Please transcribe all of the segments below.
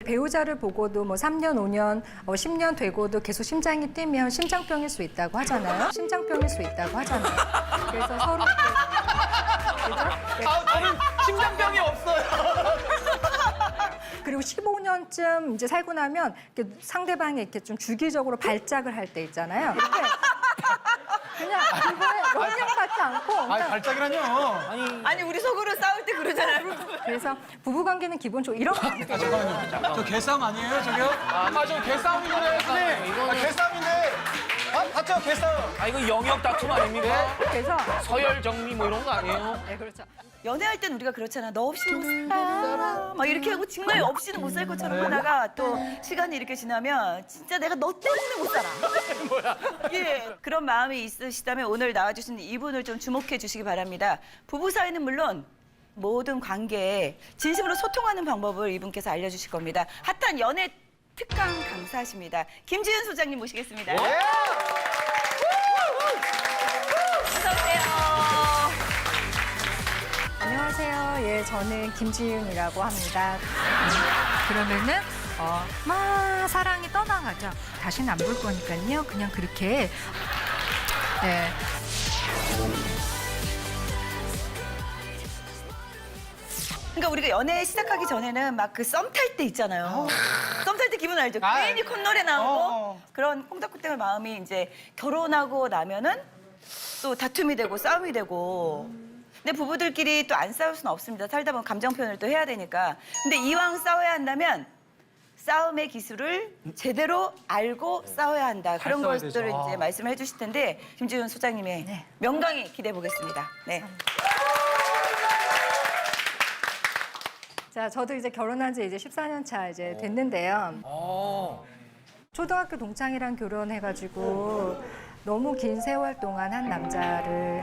배우자를 보고도 뭐 3년, 5년, 10년 되고도 계속 심장이 뛰면 심장병일 수 있다고 하잖아요. 심장병일 수 있다고 하잖아요. 그래서 서로 저는 심장병이 없어요. 그리고 15년쯤 이제 살고 나면 이렇게 상대방이 이렇게 좀 주기적으로 발작을 할 때 있잖아요. 이렇게 그냥 그거에 영향받지 않고 그러니까 발작이라뇨. 아니 우리 속으로 싸울 때 그러잖아요. 그래서 부부관계는 기본적으로 이런 거 잠깐만요. 저 개싸움 아니에요, 저기요? 저 개싸움이잖아요, 선생님. 개싸움인데. 봤죠, 개싸움. 이거 영역 다툼 아닙니까? 그래서 서열 정리 뭐 이런 거 아니에요? 네, 그렇죠. 연애할 땐 우리가 그렇잖아. 너 없이 못 살아. 막 이렇게 하고 정말 없이는 못 살 것처럼 하다가 또 시간이 이렇게 지나면 진짜 내가 너 때문에 못 살아. 뭐야? 예, 그런 마음이 있으시다면 오늘 나와주신 이분을 좀 주목해 주시기 바랍니다. 부부 사이는 물론 모든 관계에 진심으로 소통하는 방법을 이분께서 알려주실 겁니다. 핫한 연애 특강 강사십니다. 김지윤 소장님 모시겠습니다. 어서 오세요. 안녕하세요. 예, 저는 김지윤이라고 합니다. 그러면은 막 사랑이 떠나가죠. 다시는 안 볼 거니까요. 그냥 그렇게 네. 그러니까 우리가 연애 시작하기 전에는 막 그 썸 탈 때 있잖아요. 썸 탈 때 기분 알죠? 괜히 콧노래 나오고 그런 콩닥콩닥한 마음이 이제 결혼하고 나면은 또 다툼이 되고 싸움이 되고. 근데 부부들끼리 또 안 싸울 수는 없습니다. 살다 보면 감정 표현을 또 해야 되니까. 근데 이왕 싸워야 한다면 싸움의 기술을 제대로 알고 싸워야 한다. 그런 싸워야 것들을 되죠. 이제 말씀을 해주실 텐데 김지윤 소장님의 네. 명강의 기대해 보겠습니다. 네. 자, 저도 이제 결혼한 지 이제 14년 차 이제 됐는데요. 초등학교 동창이랑 결혼해가지고 너무 긴 세월 동안 한 남자를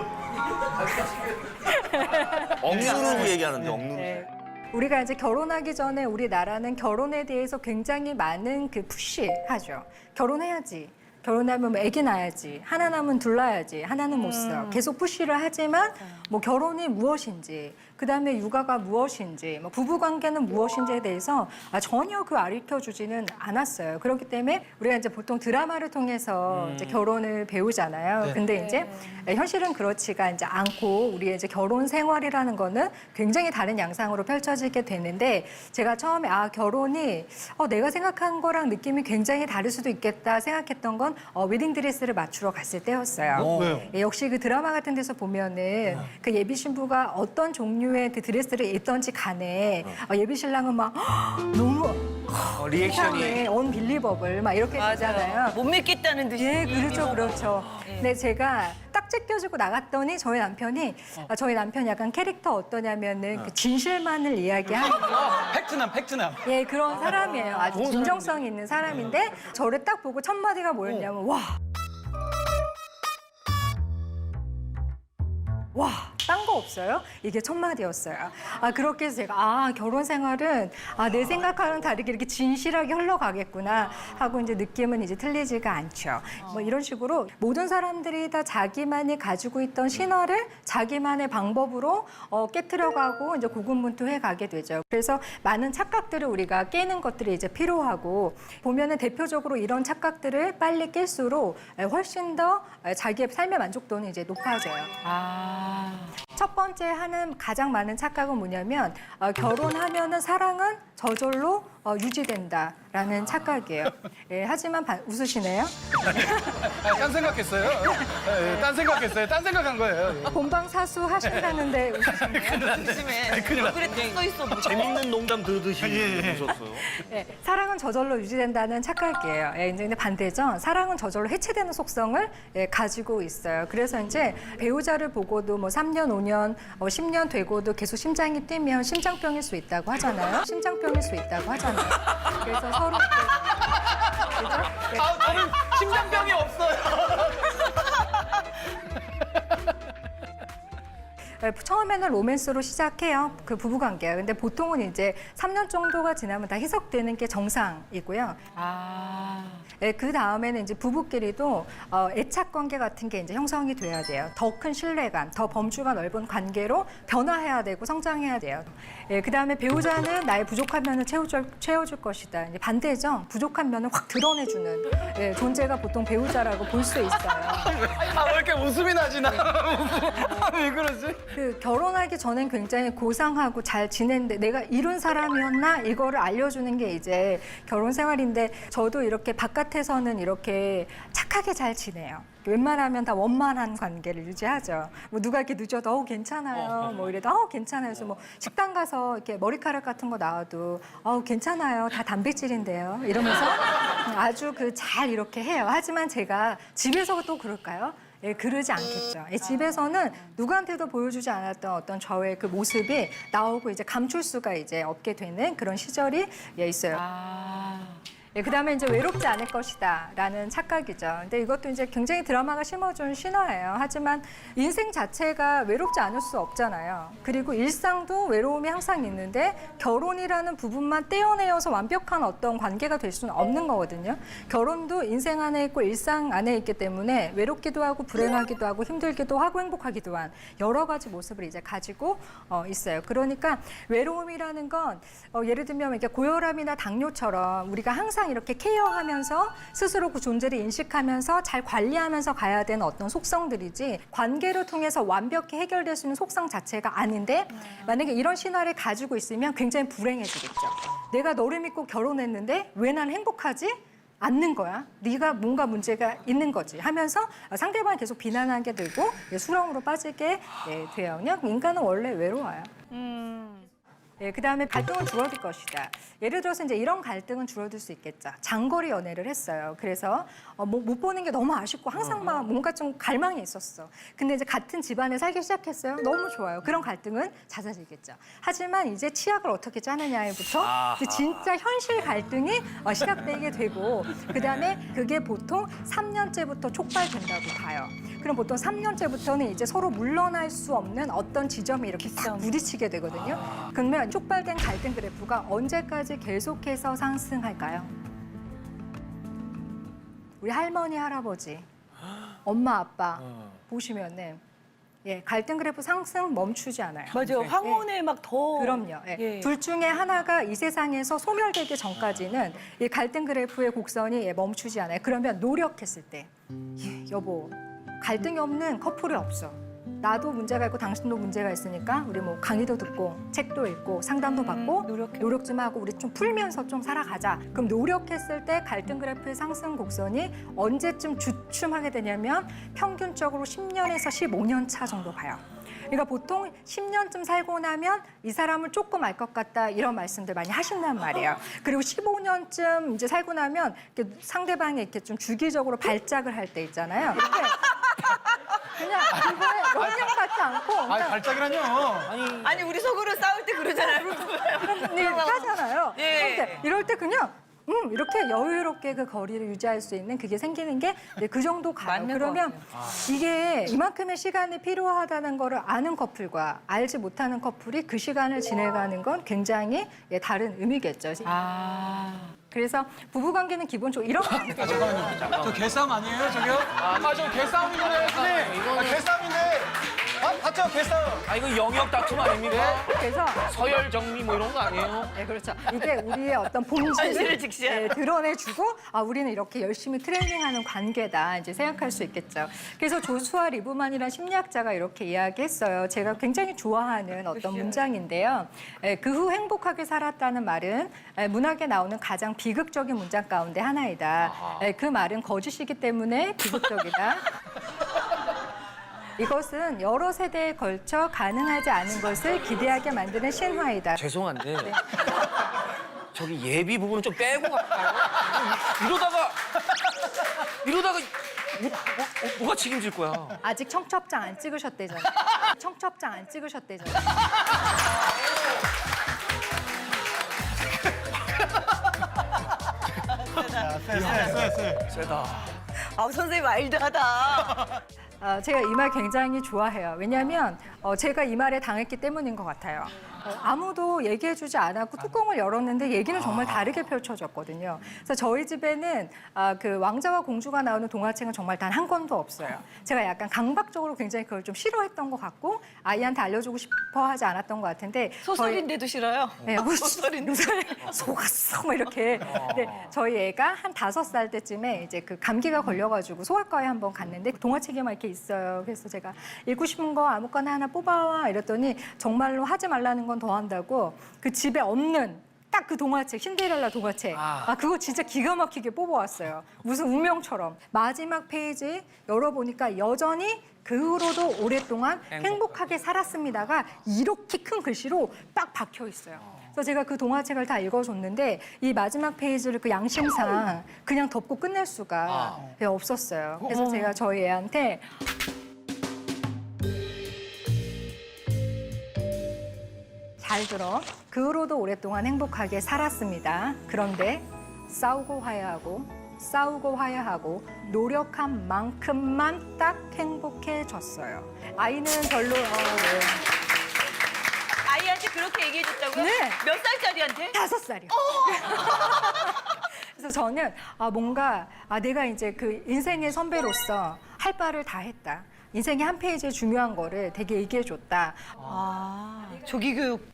억누르고 얘기하는데 억누르고. 네. 우리가 이제 결혼하기 전에 우리나라는 결혼에 대해서 굉장히 많은 그 푸시하죠. 결혼해야지. 결혼하면 뭐 애기 낳아야지. 하나 낳으면 둘 낳아야지. 하나는 못 써. 계속 푸시를 하지만 뭐 결혼이 무엇인지, 그다음에 육아가 무엇인지, 뭐 부부 관계는 무엇인지에 대해서 전혀 그 가르쳐주지는 않았어요. 그렇기 때문에 우리가 이제 보통 드라마를 통해서 이제 결혼을 배우잖아요. 근데 이제 현실은 그렇지가 이제 않고 우리의 이제 결혼 생활이라는 거는 굉장히 다른 양상으로 펼쳐지게 되는데 제가 처음에 결혼이 내가 생각한 거랑 느낌이 굉장히 다를 수도 있겠다 생각했던 건 웨딩드레스를 맞추러 갔을 때였어요. 왜요? 예, 역시 그 드라마 같은 데서 보면은 그 예비 신부가 어떤 종류의 그 드레스를 입던지 간에 예비 신랑은 막 너무 리액션이. 세상에 언빌리버블 막 이렇게 되잖아요. 못 믿겠다는 듯이. 예, 그렇죠, 그렇죠. 근데 제가 딱 제껴주고 나갔더니 저희 남편이 약간 캐릭터 어떠냐면은 그 진실만을 이야기하는 팩트남. 예, 그런 사람이에요. 아주 진정성 있는 사람인데 저를 딱 보고 첫 마디가 뭐였냐면 와, 딴 거 없어요? 이게 첫 마디였어요. 그렇게 해서 제가 결혼 생활은 내 생각과는 다르게 이렇게 진실하게 흘러가겠구나 하고 이제 느낌은 이제 틀리지가 않죠. 뭐 이런 식으로 모든 사람들이 다 자기만이 가지고 있던 신화를 자기만의 방법으로 깨트려가고 이제 고군분투해 가게 되죠. 그래서 많은 착각들을 우리가 깨는 것들이 이제 필요하고 보면은 대표적으로 이런 착각들을 빨리 깰수록 훨씬 더 자기의 삶의 만족도는 이제 높아져요. 첫 번째 하는 가장 많은 착각은 뭐냐면 결혼하면은 사랑은 저절로 유지된다라는 착각이에요. 예, 하지만 웃으시네요. 딴 생각했어요. 딴 생각했어요. 딴 생각한 거예요. 본방사수 하신다는데 웃으시네요. 조심해. 큰일 났다. 그래 써 있어. 재밌는 농담 들으듯이 웃었어요. 네, 사랑은 저절로 유지된다는 착각이에요. 예, 근데 반대죠. 사랑은 저절로 해체되는 속성을 가지고 있어요. 그래서 이제 배우자를 보고도 뭐 3년, 5년, 10년 되고도 계속 심장이 뛰면 심장병일 수 있다고 하잖아요. 심장병일 수 있다고 하잖아요. 그래서 서로 그죠? 저는 심장병이 없어요. 처음에는 로맨스로 시작해요. 그 부부관계가. 근데 보통은 이제 3년 정도가 지나면 다 희석되는 게 정상이고요. 그 다음에는 이제 부부끼리도 애착 관계 같은 게 이제 형성이 돼야 돼요. 더 큰 신뢰감, 더 범주가 넓은 관계로 변화해야 되고 성장해야 돼요. 그 다음에 배우자는 나의 부족한 면을 채워줄 것이다. 이제 반대죠. 부족한 면을 확 드러내주는 존재가 보통 배우자라고 볼 수 있어요. 아, 왜 이렇게 웃음이 나지, 나? 왜 그러지? 그 결혼하기 전엔 굉장히 고상하고 잘 지냈는데 내가 이런 사람이었나 이거를 알려주는 게 이제 결혼 생활인데 저도 이렇게 바깥에서는 이렇게 착하게 잘 지내요. 웬만하면 다 원만한 관계를 유지하죠. 뭐 누가 이렇게 늦어도 괜찮아요. 뭐 이래도 괜찮아요. 그래서 뭐 식당 가서 이렇게 머리카락 같은 거 나와도 괜찮아요. 다 단백질인데요. 이러면서 아주 그 잘 이렇게 해요. 하지만 제가 집에서 또 그럴까요? 그러지 않겠죠. 집에서는 누구한테도 보여주지 않았던 어떤 저의 그 모습이 나오고 이제 감출 수가 이제 없게 되는 그런 시절이 있어요. 그다음에 이제 외롭지 않을 것이다라는 착각이죠. 근데 이것도 이제 굉장히 드라마가 심어준 신화예요. 하지만 인생 자체가 외롭지 않을 수 없잖아요. 그리고 일상도 외로움이 항상 있는데 결혼이라는 부분만 떼어내어서 완벽한 어떤 관계가 될 수는 없는 거거든요. 결혼도 인생 안에 있고 일상 안에 있기 때문에 외롭기도 하고 불행하기도 하고 힘들기도 하고 행복하기도 한 여러 가지 모습을 이제 가지고 있어요. 그러니까 외로움이라는 건 예를 들면 이렇게 고혈압이나 당뇨처럼 우리가 항상 이렇게 케어하면서 스스로 그 존재를 인식하면서 잘 관리하면서 가야 되는 어떤 속성들이지 관계를 통해서 완벽히 해결될 수 있는 속성 자체가 아닌데 만약에 이런 신화를 가지고 있으면 굉장히 불행해지겠죠. 내가 너를 믿고 결혼했는데 왜 난 행복하지? 않는 거야. 네가 뭔가 문제가 있는 거지 하면서 상대방이 계속 비난하게 되고 수렁으로 빠지게 돼요. 그냥 인간은 원래 외로워요. 그다음에 갈등은 줄어들 것이다. 예를 들어서 이제 이런 갈등은 줄어들 수 있겠죠. 장거리 연애를 했어요. 그래서 못 보는 게 너무 아쉽고 항상 막 뭔가 좀 갈망이 있었어. 근데 이제 같은 집안에 살기 시작했어요. 너무 좋아요. 그런 갈등은 잦아지겠죠. 하지만 이제 치약을 어떻게 짜느냐에부터 이제 진짜 현실 갈등이 시작되게 되고 그다음에 그게 보통 3년째부터 촉발된다고 봐요. 그럼 보통 3년째부터는 이제 서로 물러날 수 없는 어떤 지점이 이렇게 딱 부딪히게 되거든요. 그러면 촉발된 갈등 그래프가 언제까지 계속해서 상승할까요? 우리 할머니, 할아버지, 엄마, 아빠 보시면은 갈등 그래프 상승 멈추지 않아요. 맞아요. 황혼에 막 더. 그럼요. 둘 중에 하나가 이 세상에서 소멸되기 전까지는 이 갈등 그래프의 곡선이 멈추지 않아요. 그러면 노력했을 때, 여보, 갈등이 없는 커플이 없어. 나도 문제가 있고 당신도 문제가 있으니까 우리 뭐 강의도 듣고 책도 읽고 상담도 받고 노력 좀 하고 우리 좀 풀면서 좀 살아가자. 그럼 노력했을 때 갈등 그래프의 상승 곡선이 언제쯤 주춤하게 되냐면 평균적으로 10년에서 15년 차 정도 가요. 그러니까 보통 10년쯤 살고 나면 이 사람을 조금 알 것 같다 이런 말씀들 많이 하신단 말이에요. 그리고 15년쯤 이제 살고 나면 이렇게 상대방이 이렇게 좀 주기적으로 발작을 할 때 있잖아요. 이렇게 그냥 이거에 영향 받지 않고 아니, 발작이라뇨. 아니 우리 속으로 싸울 때 그러잖아요. 하잖아요. 예. 근데 이럴 때 그냥 이렇게 여유롭게 그 거리를 유지할 수 있는 그게 생기는 게 그 정도 가요. 맞는 그러면 이게 이만큼의 시간이 필요하다는 거를 아는 커플과 알지 못하는 커플이 그 시간을 지내가는 건 굉장히 다른 의미겠죠. 그래서 부부관계는 기본적으로 이런 잠깐만요. 저 개싸움 아니에요, 저기요? 저 개싸움이잖아요, 선생님. 개싸움인데. 봤죠, 개싸움. 이거 영역 다툼 아닙니까? 그래서 서열 정리 뭐 이런 거 아니에요? 그렇죠. 이게 우리의 어떤 본질을 현실을 직시하는. 드러내주고 우리는 이렇게 열심히 트레이닝하는 관계다 이제 생각할 수 있겠죠. 그래서 조수아 리브만이라는 심리학자가 이렇게 이야기했어요. 제가 굉장히 좋아하는 어떤 문장인데요. 그 후 행복하게 살았다는 말은 문학에 나오는 가장 비극적인 문장 가운데 하나이다. 그 말은 거짓이기 때문에 비극적이다. 이것은 여러 세대에 걸쳐 가능하지 않은 것을 기대하게 만드는 신화이다. 죄송한데 저기 예비 부분은 좀 빼고 갈까요? 이러다가 뭐가 책임질 거야? 아직 청첩장 안 찍으셨대잖아요. 청첩장 안 찍으셨대잖아요. 세다. 선생님 와일드하다. 제가 이 말 굉장히 좋아해요. 왜냐하면 제가 이 말에 당했기 때문인 것 같아요. 아무도 얘기해주지 않았고 뚜껑을 열었는데 얘기는 정말 다르게 펼쳐졌거든요. 그래서 저희 집에는 그 왕자와 공주가 나오는 동화책은 정말 단 한 권도 없어요. 제가 약간 강박적으로 굉장히 그걸 좀 싫어했던 것 같고 아이한테 알려주고 싶어 하지 않았던 것 같은데 소설인데도 싫어요? 네, 소설인데 속았어 뭐 이렇게. 네, 저희 애가 한 5살 때쯤에 이제 그 감기가 걸려가지고 소아과에 한번 갔는데 동화책이 막 이렇게 있어요. 그래서 제가 읽고 싶은 거 아무거나 하나 뽑아와 이랬더니 정말로 하지 말라는 건 더 한다고 그 집에 없는 딱 그 동화책, 신데렐라 동화책. 그거 진짜 기가 막히게 뽑아왔어요. 무슨 운명처럼. 마지막 페이지 열어보니까 여전히 그 후로도 오랫동안 행복하게 살았습니다가 이렇게 큰 글씨로 딱 박혀 있어요. 그래서 제가 그 동화책을 다 읽어줬는데 이 마지막 페이지를 그 양심상 그냥 덮고 끝낼 수가 없었어요. 그래서 제가 저희 애한테 잘 들어. 그 후로도 오랫동안 행복하게 살았습니다. 그런데 싸우고 화해하고 노력한 만큼만 딱 행복해졌어요. 아이는 별로 아이한테 그렇게 얘기해줬다고요? 네. 몇 살짜리한테? 5살이요. 그래서 저는 뭔가 내가 이제 그 인생의 선배로서 할 바를 다 했다. 인생의 한 페이지에 중요한 거를 되게 얘기해줬다. 조기교육.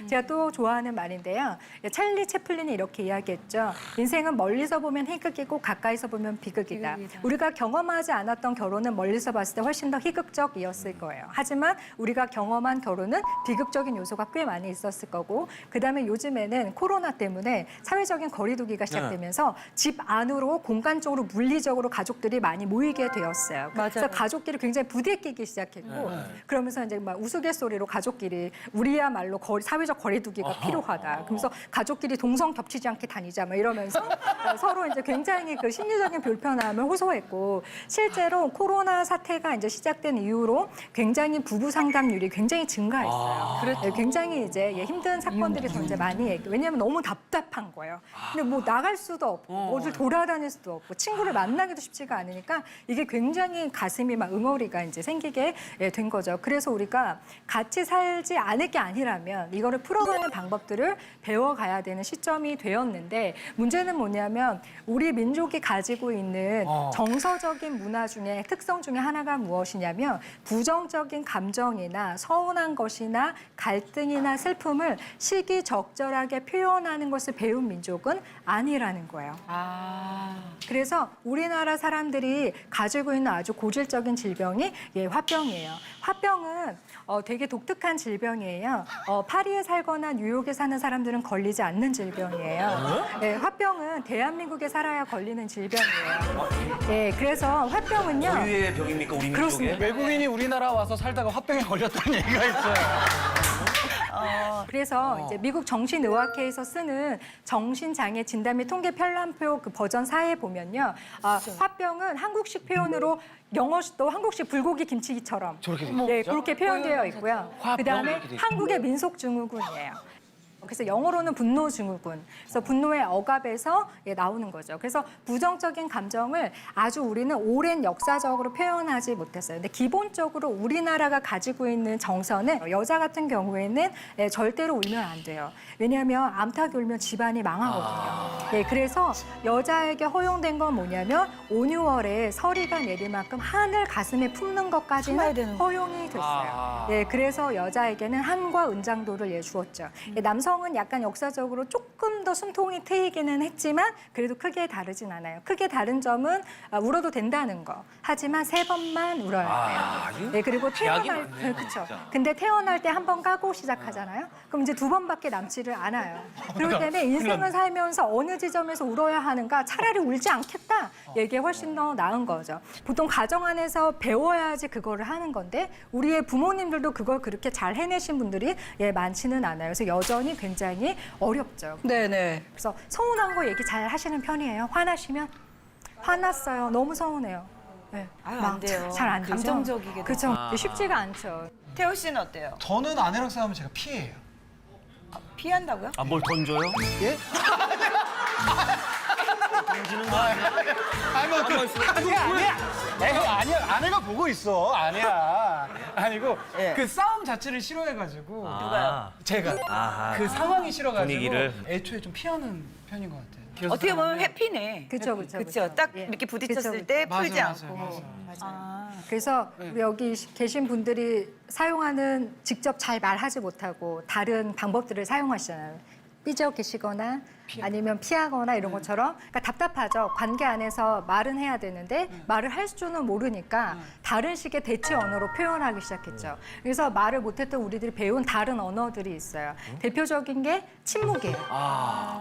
제가 또 좋아하는 말인데요. 찰리 채플린이 이렇게 이야기했죠. 인생은 멀리서 보면 희극이고 가까이서 보면 비극이다. 우리가 경험하지 않았던 결혼은 멀리서 봤을 때 훨씬 더 희극적이었을 거예요. 하지만 우리가 경험한 결혼은 비극적인 요소가 꽤 많이 있었을 거고 그다음에 요즘에는 코로나 때문에 사회적인 거리두기가 시작되면서 집 안으로 공간적으로 물리적으로 가족들이 많이 모이게 되었어요. 그래서 맞아요. 가족끼리 굉장히 부대끼기 시작했고 그러면서 이제 막 우스갯소리로 가족끼리 우리야말로 사회적 거리두기가 필요하다. 그러면서 가족끼리 동성 겹치지 않게 다니자 막 이러면서 서로 이제 굉장히 그 심리적인 불편함을 호소했고 실제로 코로나 사태가 이제 시작된 이후로 굉장히 부부 상담률이 굉장히 증가했어요. 네, 굉장히 이제 힘든 사건들이 더 이제 많이 얘기. 왜냐하면 너무 답답한 거예요. 근데 뭐 나갈 수도 없고 어딜 돌아다닐 수도 없고 친구를 만나기도 쉽지가 않으니까 이게 굉장히 가슴이 막 응어리가 이제 생기게 된 거죠. 그래서 우리가 같이 살지 않을 게 아니라면 이거를 풀어가는 방법들을 배워가야 되는 시점이 되었는데 문제는 뭐냐면 우리 민족이 가지고 있는 정서적인 문화 중에 특성 중에 하나가 무엇이냐면 부정적인 감정이나 서운한 것이나 갈등이나 슬픔을 시기적절하게 표현하는 것을 배운 민족은 아니라는 거예요. 그래서 우리나라 사람들이 가지고 있는 아주 고질적인 질병이 화병이에요. 화병은 되게 독특한 질병이에요. 파리에 살거나 뉴욕에 사는 사람들은 걸리지 않는 질병이에요. 네, 화병은 대한민국에 살아야 걸리는 질병이에요. 네, 그래서 화병은요. 고유의 병입니까 우리 그렇습니다. 민족에? 외국인이 우리나라 와서 살다가 화병에 걸렸다는 얘기가 있어요. 그래서 이제 미국 정신의학회에서 쓰는 정신장애 진단 및 통계 편람표 그 버전 4에 보면요. 화병은 한국식 표현으로 영어도 한국식 불고기 김치기처럼 네, 그렇게 표현되어 있고요. 그다음에 이렇게 돼 있어요. 한국의 민속 증후군이에요. 그래서 영어로는 분노 증후군. 그래서 분노의 억압에서 나오는 거죠. 그래서 부정적인 감정을 아주 우리는 오랜 역사적으로 표현하지 못했어요. 근데 기본적으로 우리나라가 가지고 있는 정서는 여자 같은 경우에는 절대로 울면 안 돼요. 왜냐하면 암탉이 울면 집안이 망하거든요. 네, 그래서 여자에게 허용된 건 뭐냐면 5, 6월에 서리가 내릴 만큼 하늘 가슴에 품는 품어야 것까지는 되는 허용이 됐어요. 네, 그래서 여자에게는 한과 은장도를 주었죠. 남성은 약간 역사적으로 조금 더 숨통이 트이기는 했지만 그래도 크게 다르진 않아요. 크게 다른 점은 울어도 된다는 거. 하지만 3번만 울어야 돼요. 네, 그리고 제약이 태어날 많네요, 그렇죠. 진짜. 근데 태어날 때 한 번 까고 시작하잖아요. 그럼 이제 2번밖에 남지를 않아요. 그렇기 때문에 인생을 살면서 어느 지점에서 울어야 하는가 차라리 울지 않겠다. 이게 훨씬 더 나은 거죠. 보통 가정 안에서 배워야지 그거를 하는 건데 우리의 부모님들도 그걸 그렇게 잘 해내신 분들이 많지는 않아요. 그래서 여전히 굉장히 어렵죠. 네네. 그래서 서운한 거 얘기 잘 하시는 편이에요. 화나시면 화났어요. 너무 서운해요. 네. 아유, 안 돼요. 잘 안 되죠. 감정적이게 그렇죠. 쉽지가 않죠. 태호 씨는 어때요? 저는 아내랑 싸우면 제가 피해요. 피한다고요? 뭘 던져요? 예? 던지는 거 아니야? 아니야. 아내가 보고 있어. 아니야. 아니고 예. 그 싸움 자체를 싫어해가지고 누가요? 제가 아하. 그 상황이 싫어가지고 분위기를. 애초에 좀 피하는 편인 것 같아요. 기어서 어떻게 보면 사람이. 회피네. 그쵸, 그쵸, 그쵸. 그쵸. 딱 예. 이렇게 부딪혔을 그쵸, 때 맞아요, 풀지 맞아요, 않고. 맞아요. 아. 그래서 우리 여기 계신 분들이 사용하는 직접 잘 말하지 못하고 다른 방법들을 사용하시잖아요. 삐져 계시거나 아니면 피하거나 이런 것처럼 그러니까 답답하죠. 관계 안에서 말은 해야 되는데 말을 할 줄은 모르니까 다른 식의 대체 언어로 표현하기 시작했죠. 그래서 말을 못했던 우리들이 배운 다른 언어들이 있어요. 대표적인 게 침묵이에요.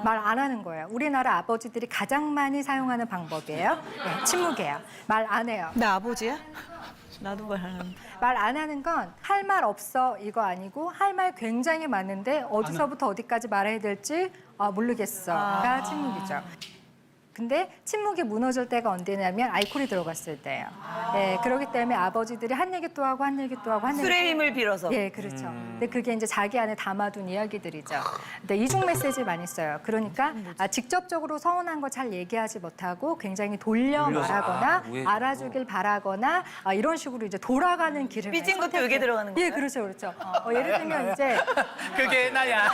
말 안 하는 거예요. 우리나라 아버지들이 가장 많이 사용하는 방법이에요. 네, 침묵이에요. 말 안 해요. 나 아버지야? 나도 말하는데. 말 안 하는 건 할 말 없어 이거 아니고 할 말 굉장히 많은데 어디서부터 어디까지 말해야 될지 모르겠어가 침묵이죠. 근데 침묵이 무너질 때가 언제냐면 알코올이 들어갔을 때예요. 예, 그렇기 때문에 아버지들이 한 얘기 또 하고 한 얘기 또 하고 한 얘기 술의 힘을 빌어서. 예, 그렇죠. 근데 그게 이제 자기 안에 담아둔 이야기들이죠. 근데 이중 메시지 많이 써요. 그러니까 직접적으로 서운한 거 잘 얘기하지 못하고 굉장히 돌려 돌려서, 말하거나 왜- 알아주길 바라거나 이런 식으로 이제 돌아가는 길을 삐진 것도 선택해요. 여기에 들어가는 예, 거예요? 그렇죠, 그렇죠. 예를 들면 이제 그게 나야.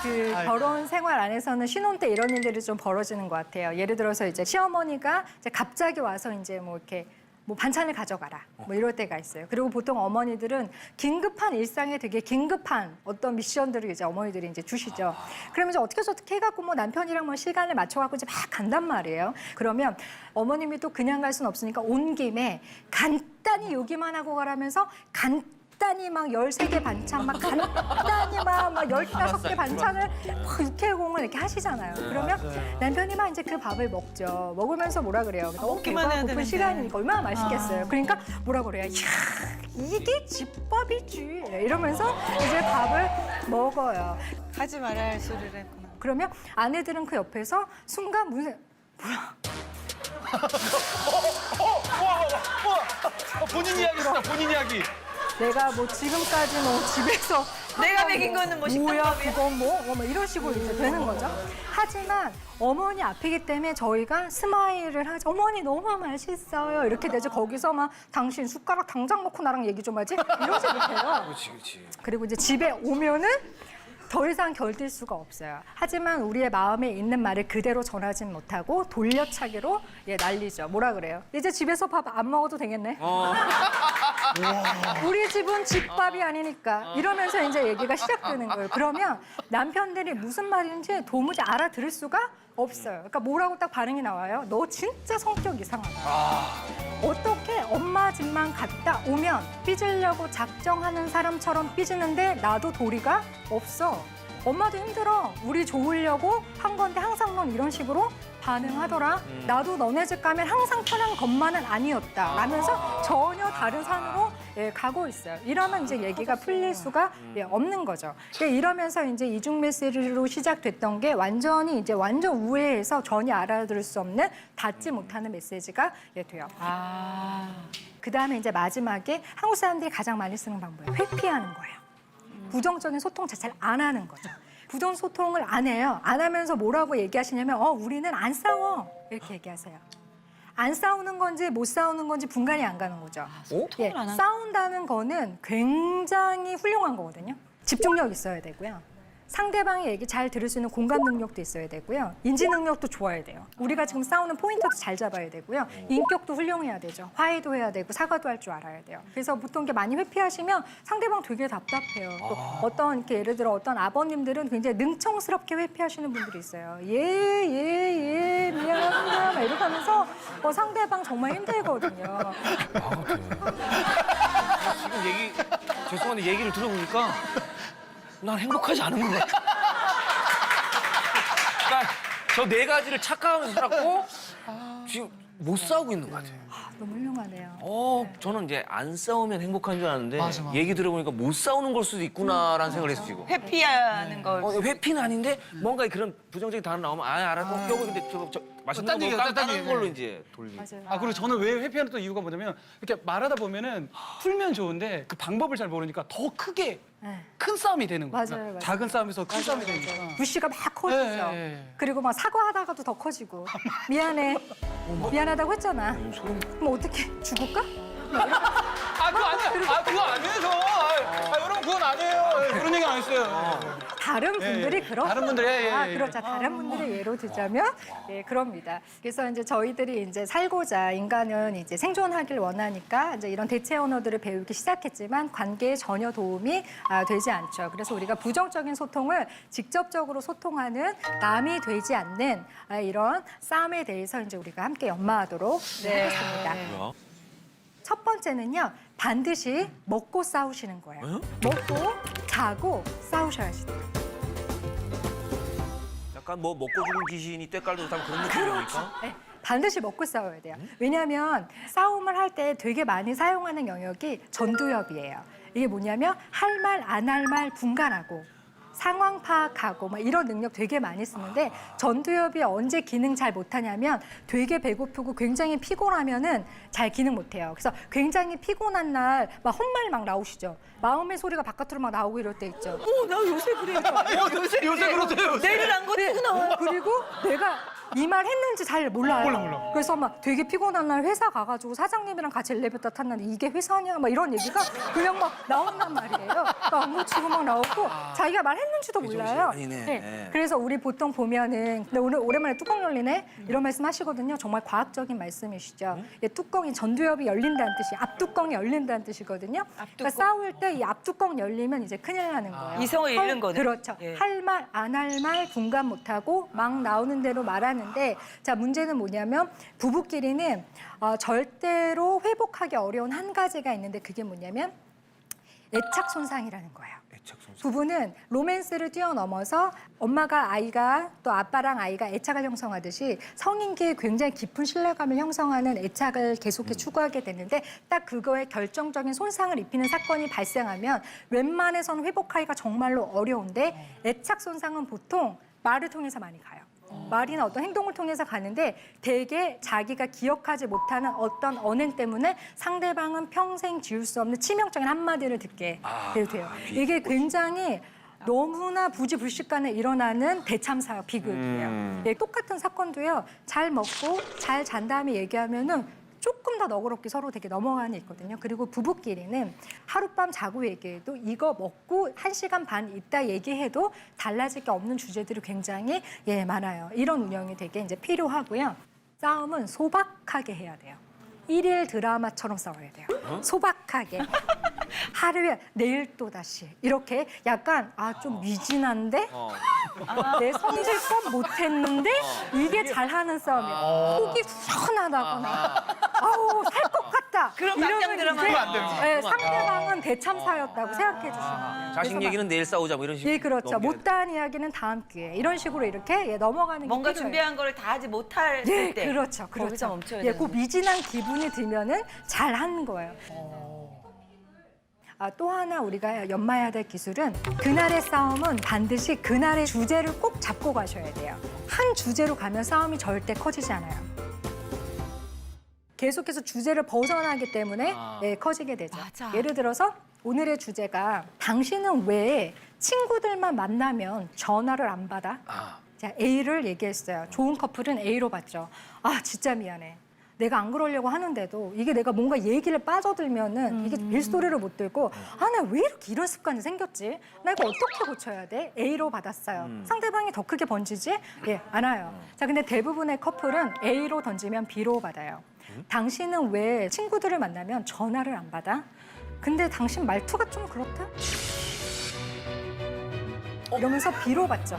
그 결혼 생활 안에서는 신혼 때 이런 일들이 좀 벌어지는 것 같아요. 예를 들어서 이제 시어머니가 이제 갑자기 와서 이제 뭐 이렇게 뭐 반찬을 가져가라 뭐 이럴 때가 있어요. 그리고 보통 어머니들은 긴급한 일상에 되게 긴급한 어떤 미션들을 이제 어머니들이 이제 주시죠. 그러면 이제 어떻게 해갖고 뭐 남편이랑 뭐 시간을 맞춰갖고 이제 막 간단 말이에요. 그러면 어머님이 또 그냥 갈 수는 없으니까 온 김에 간단히 요기만 하고 가라면서 간단히 막 13개 반찬, 막 간단히 막 15개 반찬을 막 육해공을 이렇게 하시잖아요. 그러면 남편이 막 이제 그 밥을 먹죠. 먹으면서 뭐라 그래요? 먹기만 해야 고픈 되는데. 시간이니까 얼마나 맛있겠어요. 그러니까 뭐라 그래요? 이야, 이게 집밥이지. 이러면서 이제 밥을 먹어요. 하지 말아야 할 소리를 했구나. 그러면 아내들은 그 옆에서 순간 본인 이야기 있다. 본인 이야기. 내가 뭐 지금까지 뭐 집에서 내가 한 먹인 건 거는 뭐 뭐야 식단법이야? 그건 뭐 이런 식으로 이제 되는 거죠. 하지만 어머니 앞이기 때문에 저희가 스마일을 하죠. 어머니 너무 맛있어요. 이렇게 되죠. 거기서 막 당신 숟가락 당장 놓고 나랑 얘기 좀 하지? 이러지 못해요. 그렇지. 그리고 이제 집에 오면은 더 이상 견딜 수가 없어요. 하지만 우리의 마음에 있는 말을 그대로 전하진 못하고 돌려차기로 난리죠. 뭐라 그래요? 이제 집에서 밥 안 먹어도 되겠네. 우리 집은 집밥이 아니니까 이러면서 이제 얘기가 시작되는 거예요. 그러면 남편들이 무슨 말인지 도무지 알아들을 수가 없어요. 그러니까 뭐라고 딱 반응이 나와요? 너 진짜 성격 이상하다. 어떻게 엄마 집만 갔다 오면 삐지려고 작정하는 사람처럼 삐지는데 나도 도리가 없어. 엄마도 힘들어. 우리 좋으려고 한 건데 항상 넌 이런 식으로 반응하더라. 나도 너네 집 가면 항상 편한 것만은 아니었다. 라면서 전혀 다른 산으로 가고 있어요. 이러면 이제 얘기가 풀릴 수가 없는 거죠. 그러니까 이러면서 이제 이중 메시지로 시작됐던 게 완전 우회해서 전혀 알아들을 수 없는 닿지 못하는 메시지가 돼요. 그 다음에 이제 마지막에 한국 사람들이 가장 많이 쓰는 방법이에요. 회피하는 거예요. 부정적인 소통 자체를 안 하는 거죠. 부정 소통을 안 해요. 안 하면서 뭐라고 얘기하시냐면 우리는 안 싸워. 이렇게 얘기하세요. 안 싸우는 건지 못 싸우는 건지 분간이 안 가는 거죠. 소통을 안 하는 싸운다는 거는 굉장히 훌륭한 거거든요. 집중력 있어야 되고요. 상대방의 얘기 잘 들을 수 있는 공감 능력도 있어야 되고요. 인지 능력도 좋아야 돼요. 우리가 지금 싸우는 포인트도 잘 잡아야 되고요. 인격도 훌륭해야 되죠. 화해도 해야 되고 사과도 할 줄 알아야 돼요. 그래서 보통 이렇게 많이 회피하시면 상대방 되게 답답해요. 또 어떤 이렇게 예를 들어 어떤 아버님들은 굉장히 능청스럽게 회피하시는 분들이 있어요. 예, 미안합니다. 막 이렇게 하면서 상대방 정말 힘들거든요. 지금 죄송한데 얘기를 들어보니까 난 행복하지 않은 것 같아. 그러니까 저 네 가지를 착각하면서 살았고 지금 못 싸우고 있는 것 같아요. 너무 훌륭하네요. 저는 이제 안 싸우면 행복한 줄 알았는데 맞아. 얘기 들어보니까 못 싸우는 걸 수도 있구나라는 생각을 했어 지금. 회피하는 걸. 회피는 아닌데 뭔가 그런 부정적인 단어 나오면 알았고 근데 저 맛있는 딴 거 얘기야, 먹고 딴 다른 얘기. 걸로 이제 돌리고. 맞아요. 그리고 저는 왜 회피하는 또 이유가 뭐냐면 이렇게 말하다 보면은 풀면 좋은데 그 방법을 잘 모르니까 더 크게 네. 큰 싸움이 되는 거예요. 맞아요, 맞아요. 작은 싸움에서 큰 싸움이 맞아요. 되니까. 부시가 막 커지죠. 예. 그리고 막 사과하다가도 더 커지고. 미안해. 미안하다고 했잖아. 그럼 어떻게 죽을까? 아, 그거 아니에요. 아, 그거 아니에요, 저. 여러분, 그건 아니에요. 그런 얘기 안 했어요. 다른 분들이 그렇죠. 다른 분들이, 예. 그렇죠. 다른 분들의 예로 들자면, 예, 그럽니다. 그래서 이제 저희들이 이제 살고자 인간은 이제 생존하길 원하니까 이제 이런 대체 언어들을 배우기 시작했지만 관계에 전혀 도움이 되지 않죠. 그래서 우리가 부정적인 소통을 직접적으로 소통하는 남이 되지 않는 이런 싸움에 대해서 이제 우리가 함께 연마하도록 하겠습니다. 첫 번째는요, 반드시 먹고 싸우시는 거예요. 먹고 자고 싸우셔야지 돼요. 약간 뭐 먹고 죽은 귀신이 때깔도 좋다고 그런 느낌이니까. 네, 반드시 먹고 싸워야 돼요. 왜냐하면 싸움을 할 때 되게 많이 사용하는 영역이 전두엽이에요. 이게 뭐냐면 할 말, 안 할 말 분간하고 상황 파악하고 막 이런 능력 되게 많이 쓰는데 전두엽이 언제 기능 잘 못하냐면 되게 배고프고 굉장히 피곤하면은 잘 기능 못해요. 그래서 굉장히 피곤한 날 막 헛말 막 나오시죠. 마음의 소리가 바깥으로 막 나오고 이럴 때 있죠. 나 요새 그래요. 요새 그렇대요. 내일 안 거치고 나와요. 그리고 내가 이 말 했는지 잘 몰라요. 몰라. 그래서 막 되게 피곤한 날 회사 가가지고 사장님이랑 같이 엘리베이터 탔는데 이게 회사냐 막 이런 얘기가 그냥 막 나온단 말이에요. 안 고치고 막 나오고 자기가 말했는지도 몰라요. 아니네. 네. 그래서 우리 보통 보면은 근데 오늘 오랜만에 뚜껑 열리네 이런 말씀 하시거든요. 정말 과학적인 말씀이시죠. 예, 뚜껑이 전두엽이 열린다는 뜻이 앞뚜껑이 열린다는 뜻이거든요. 그러니까 싸울 때 이 앞뚜껑 열리면 이제 큰일 나는 거예요. 이성을 잃는 거네. 그렇죠. 예. 할 말, 안 할 말 분간 못하고 막 나오는 대로 말하는데 자 문제는 뭐냐면 부부끼리는 절대로 회복하기 어려운 한 가지가 있는데 그게 뭐냐면 애착 손상이라는 거예요. 부부는 로맨스를 뛰어넘어서 엄마가 아이가 또 아빠랑 아이가 애착을 형성하듯이 성인기에 굉장히 깊은 신뢰감을 형성하는 애착을 계속해 추구하게 되는데 딱 그거에 결정적인 손상을 입히는 사건이 발생하면 웬만해서는 회복하기가 정말로 어려운데 애착 손상은 보통 말을 통해서 많이 가요. 말이나 어떤 행동을 통해서 가는데 대개 자기가 기억하지 못하는 어떤 언행 때문에 상대방은 평생 지울 수 없는 치명적인 한마디를 듣게 돼요. 이게 굉장히 너무나 부지불식간에 일어나는 대참사 비극이에요. 예, 똑같은 사건도요. 잘 먹고 잘 잔 다음에 얘기하면은 조금 더 너그럽게 서로 되게 넘어가는 게 있거든요. 그리고 부부끼리는 하룻밤 자고 얘기해도 이거 먹고 1시간 반 있다 얘기해도 달라질 게 없는 주제들이 굉장히 많아요. 이런 운영이 되게 이제 필요하고요. 싸움은 소박하게 해야 돼요. 일일 드라마처럼 싸워야 돼요. 소박하게. 하루에 내일 또 다시 이렇게 약간 좀 미진한데 내 성질껏 못했는데 이게 잘하는 싸움이에요. 속이 후련하다거나 아우 살 것 같다. 그런 막장 드라마 이제, 안 되는 네, 상대방은 대참사였다고 생각해 주시면 돼요. 자식 그래서 얘기는 내일 싸우자 뭐 이런 식으로. 예, 그렇죠. 넘겨야 돼. 못다한 이야기는 다음 기회에 이런 식으로 이렇게 넘어가는 게 뭔가 필요해요. 준비한 거를 다 하지 못할 예, 때. 그렇죠. 거기서 그렇죠. 멈춰야 예, 되는 그 미진한 기분이 들면은 잘 하는 거예요. 또 하나 우리가 연마해야 될 기술은 그날의 싸움은 반드시 그날의 주제를 꼭 잡고 가셔야 돼요. 한 주제로 가면 싸움이 절대 커지지 않아요. 계속해서 주제를 벗어나기 때문에 커지게 되죠. 맞아. 예를 들어서 오늘의 주제가 당신은 왜 친구들만 만나면 전화를 안 받아? 자, A를 얘기했어요. 좋은 커플은 A로 봤죠. 진짜 미안해. 내가 안 그러려고 하는데도 이게 내가 뭔가 얘기를 빠져들면은 이게 일소리를 못 들고 나 왜 이렇게 이런 습관이 생겼지? 나 이거 어떻게 고쳐야 돼? A로 받았어요. 상대방이 더 크게 번지지? 안 와요. 자, 근데 대부분의 커플은 A로 던지면 B로 받아요. 당신은 왜 친구들을 만나면 전화를 안 받아? 근데 당신 말투가 좀 그렇다? 이러면서 B로 받죠.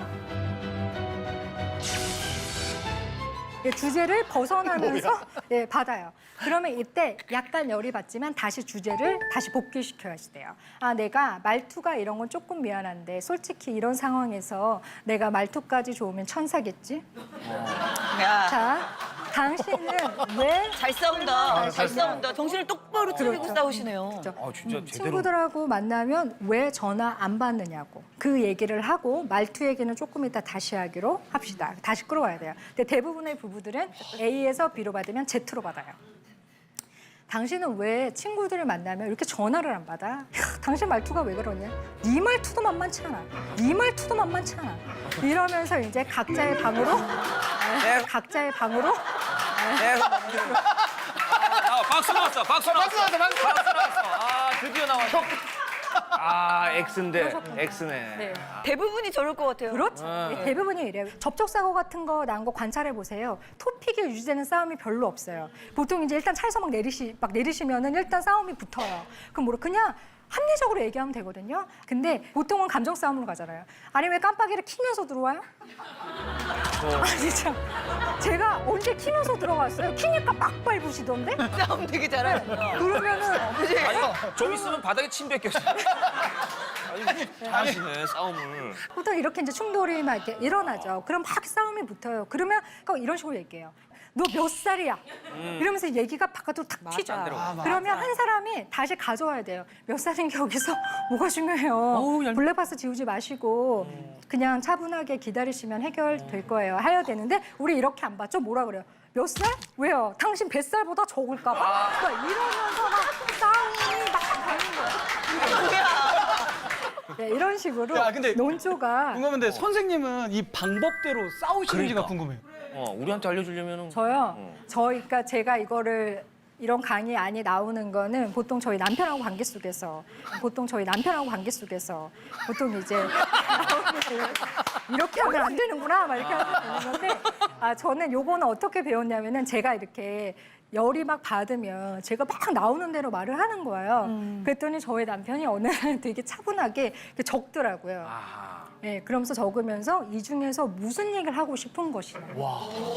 주제를 벗어나면서 받아요. 그러면 이때 약간 열이 받지만 다시 주제를 다시 복귀시켜야지 돼요. 내가 말투가 이런 건 조금 미안한데 솔직히 이런 상황에서 내가 말투까지 좋으면 천사겠지? 야, 자, 당신은 왜 잘 싸운다. 잘 싸운다. 정신을 똑바로 차리고 그렇죠. 싸우시네요. 진짜 제대로. 친구들하고 만나면 왜 전화 안 받느냐고 그 얘기를 하고 말투 얘기는 조금 이따 다시 하기로 합시다. 다시 끌어와야 돼요. 근데 대부분의 부부들은 A에서 B로 받으면 Z로 받아요. 당신은 왜 친구들을 만나면 이렇게 전화를 안 받아? 야, 당신 말투가 왜 그러냐? 네 말투도 만만치 않아. 네 말투도 만만치 않아. 이러면서 이제 각자의 방으로 각자의 방으로 박수 나왔어. 박수 나왔어. 박수 나왔다, 박수 나왔다. 아, 드디어 나왔어. 아, X인데. X네. 네. 대부분이 저럴 것 같아요. 그렇죠. 예, 대부분이 이래요. 접촉사고 같은 거 난 거 관찰해 보세요. 토픽이 유지되는 싸움이 별로 없어요. 보통 이제 일단 차에서 막 내리시면은 일단 싸움이 붙어요. 그럼 뭐라 그냥 합리적으로 얘기하면 되거든요. 근데 보통은 감정 싸움으로 가잖아요. 아니 왜 깜빡이를 키면서 들어와요? 아니 참, 제가 언제 키면서 들어갔어요? 키니까 막 밟으시던데? 싸움 되게 잘하는 그러면은 아니, 좀 있으면 바닥에 침 뱉겠어. 아니, 잘하시네, 싸움을. 보통 이렇게 이제 충돌이 막 이렇게 일어나죠. 그럼 막 싸움이 붙어요. 그러면 꼭 이런 식으로 얘기해요. 너 몇 살이야? 이러면서 얘기가 바깥으로 탁 튀죠. 안 들어가. 그러면 한 사람이 다시 가져와야 돼요. 몇 살인 게 여기서 뭐가 중요해요. 블랙박스 지우지 마시고 그냥 차분하게 기다리시면 해결될 거예요. 해야 되는데 우리 이렇게 안 봤죠? 뭐라 그래요? 몇 살? 왜요? 당신 뱃살보다 적을까 봐. 그러니까 이러면서 막 싸움이 막 가는 거예요. 네, 이런 식으로 야, 근데 논조가 궁금한데 선생님은 이 방법대로 싸우시는지가 궁금해요. 우리한테 알려주려면은. 저요. 그러니까 제가 이거를 이런 강의 안에 나오는 거는 보통 저희 남편하고 관계 속에서 보통 이제 이렇게 하면 안 되는구나 막 이렇게 하면 되는 건데 저는 요거는 어떻게 배웠냐면은 제가 이렇게 열이 막 받으면 제가 막 나오는 대로 말을 하는 거예요. 그랬더니 저희 남편이 어느 날 되게 차분하게 이렇게 적더라고요. 아하. 네, 그러면서 적으면서 이 중에서 무슨 얘기를 하고 싶은 것이냐.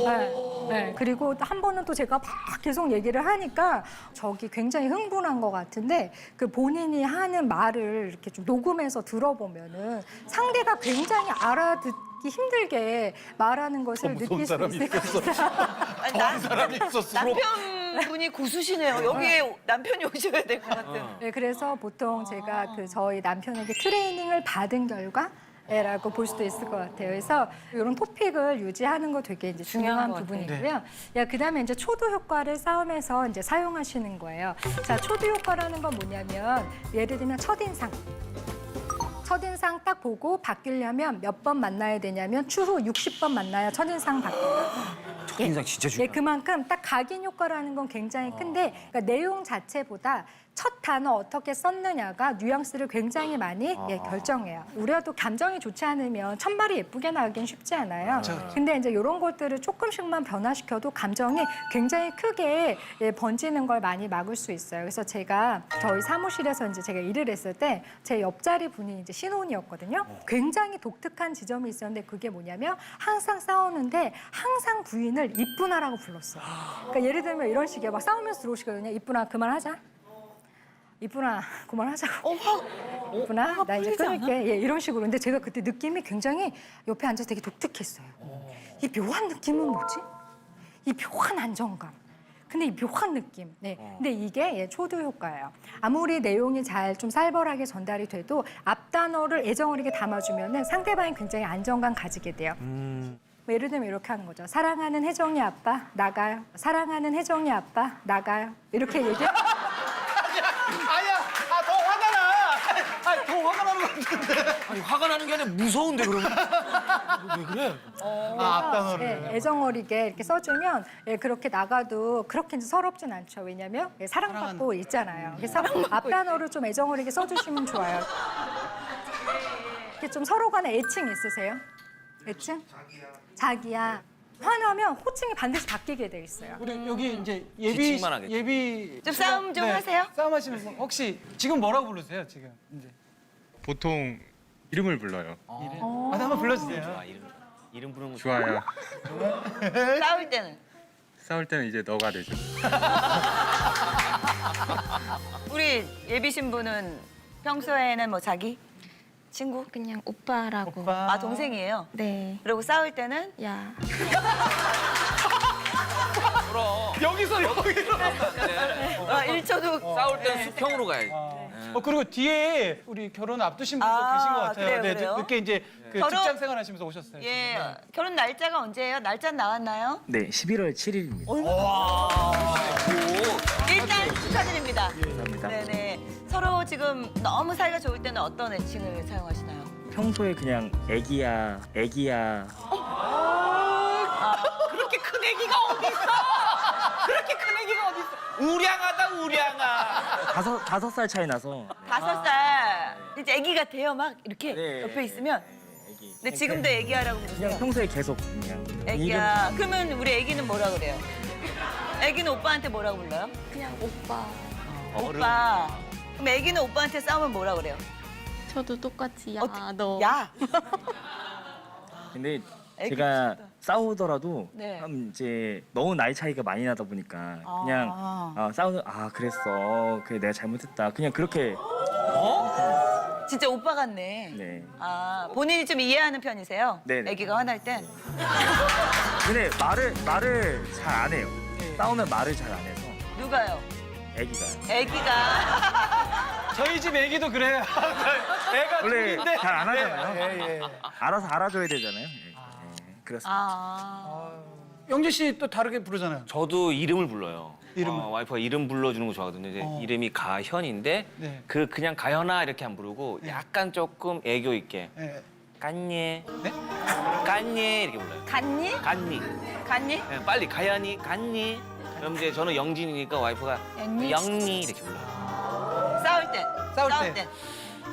네, 네. 그리고 한 번은 또 제가 막 계속 얘기를 하니까 저기 굉장히 흥분한 것 같은데 그 본인이 하는 말을 이렇게 좀 녹음해서 들어보면은 상대가 굉장히 알아듣기 힘들게 말하는 것을 느낄 수 있을 것 같아요. 사람이 있었어. 남편분이 고수시네요. 여기에 남편이 오셔야 될 것 같아요. 네, 그래서 보통 제가 그 저희 남편에게 트레이닝을 받은 결과 라고 볼 수도 있을 것 같아요. 그래서 이런 토픽을 유지하는 거 되게 이제 중요한 부분이고요. 그다음에 이제 초도 효과를 싸움에서 이제 사용하시는 거예요. 자, 초도 효과라는 건 뭐냐면 예를 들면 첫인상 딱 보고 바뀌려면 몇 번 만나야 되냐면 추후 60번 만나야 첫인상 바뀌어요. 첫인상 진짜 예, 그만큼 딱 각인 효과라는 건 굉장히 큰데 그러니까 내용 자체보다 첫 단어 어떻게 썼느냐가 뉘앙스를 굉장히 많이 결정해요. 우리가 또 감정이 좋지 않으면 첫말이 예쁘게 나오긴 쉽지 않아요. 근데 이제 이런 것들을 조금씩만 변화시켜도 감정이 굉장히 크게 번지는 걸 많이 막을 수 있어요. 그래서 제가 저희 사무실에서 이제 제가 일을 했을 때 제 옆자리 분이 이제 신혼이었거든요. 굉장히 독특한 지점이 있었는데 그게 뭐냐면 항상 싸우는데 항상 부인을 이쁘나라고 불렀어요. 그러니까 예를 들면 이런 식이에요. 막 싸우면서 들어오시거든요. 이쁘나 그만하자. 이쁘나 그만하자고. 이쁘나 나 이제 끊을게. 예, 이런 식으로. 근데 제가 그때 느낌이 굉장히 옆에 앉아서 되게 독특했어요. 이 묘한 느낌은 뭐지? 이 묘한 안정감. 근데 이 묘한 느낌. 네. 근데 이게 초도 효과예요. 아무리 내용이 잘 좀 살벌하게 전달이 돼도 앞 단어를 애정어리게 담아주면은 상대방이 굉장히 안정감 가지게 돼요. 뭐 예를 들면 이렇게 하는 거죠. 사랑하는 혜정이 아빠 나가요. 사랑하는 혜정이 아빠 나가요. 이렇게 얘기해. 아니야, 더 화가 나. 더 화가 나는 것 같은데. 아니, 화가 나는 게 아니라 무서운데, 그러면. 왜 그래? 앞단어를. 네, 애정어리게 이렇게 써주면 그렇게 나가도 그렇게 이제 서럽진 않죠. 왜냐면 사랑받고 있잖아요. 그래서 앞단어를 좀 애정어리게 써주시면 좋아요. 이렇게 좀 서로 간에 애칭 있으세요? 애칭? 자기야. 화나면 호칭이 반드시 바뀌게 돼 있어요. 우리 여기 이제 지칭만 하겠지. 예비 좀 싸움 좀 하세요? 싸움하시면서 혹시 지금 뭐라고 부르세요? 지금 이제. 보통 이름을 불러요. 한번 불러주세요. 이름 부르는 거 좋아요. 싸울 때는. 싸울 때는 이제 너가 되죠. 우리 예비 신부는 평소에는 뭐 자기? 친구? 그냥 오빠라고. 아, 동생이에요? 네. 그리고 싸울 때는? 야. 여기서 여기로. 1초도 싸울 때는 수평으로 가야지. 그리고 뒤에 우리 결혼 앞두신 분도 계신 것 같아요. 그래요, 네, 그래요? 늦게 이제 그 결혼- 직장 생활하시면서 오셨어요. 예, 지금. 네. 결혼 날짜가 언제예요? 날짜 나왔나요? 네, 11월 7일입니다. 일단 축하드립니다. 감사합니다. 네네. 서로 지금 너무 사이가 좋을 때는 어떤 애칭을 사용하시나요? 평소에 그냥 애기야, 애기야. 그렇게 큰 애기가 어디 있어? 그렇게 큰 애기가 어디 있어? 우량하다 우량아. 5살 차이 나서. 5살. 이제 애기 같아요. 막 이렇게 네. 옆에 있으면. 애기. 근데 지금도 애기야라고 그냥 부르세요. 평소에 계속 그냥. 애기야. 그러면 우리 애기는 뭐라 그래요? 애기는 오빠한테 뭐라고 불러요? 그냥 오빠. 오빠. 그럼 애기는 오빠한테 싸우면 뭐라 그래요? 저도 똑같이 야, 어떻게- 너. 야. 근데 애기 제가 진짜. 싸우더라도 네. 참 이제 너무 나이 차이가 많이 나다 보니까 그냥 싸우면 그랬어. 그래 내가 잘못했다. 그냥 그렇게. 진짜 오빠 같네. 네. 본인이 좀 이해하는 편이세요? 네네. 애기가 화날 땐? 근데 말을 잘 안 해요. 싸우면 말을 잘 안 해서 누가요? 애기가. 애기가. 저희 집 애기도 그래요. 애가 원래 둘인데. 잘 안 하잖아요. 예, 예. 알아서 알아줘야 되잖아요. 그렇습니다. 영재 씨 또 다르게 부르잖아요. 저도 이름을 불러요. 이름을? 와이프가 이름 불러주는 거 좋아하거든요. 이제 이름이 가현인데 네. 그냥 가현아 이렇게 안 부르고 약간 조금 애교 있게 예. 깐예, 네? 깐예 이렇게 불러요. 갔니? 간니. 갔니? 네, 빨리 가연이 간니. 그럼 이제 저는 영진이니까 와이프가 영니? 영니 이렇게 불러요. 싸울 땐? 싸울 때.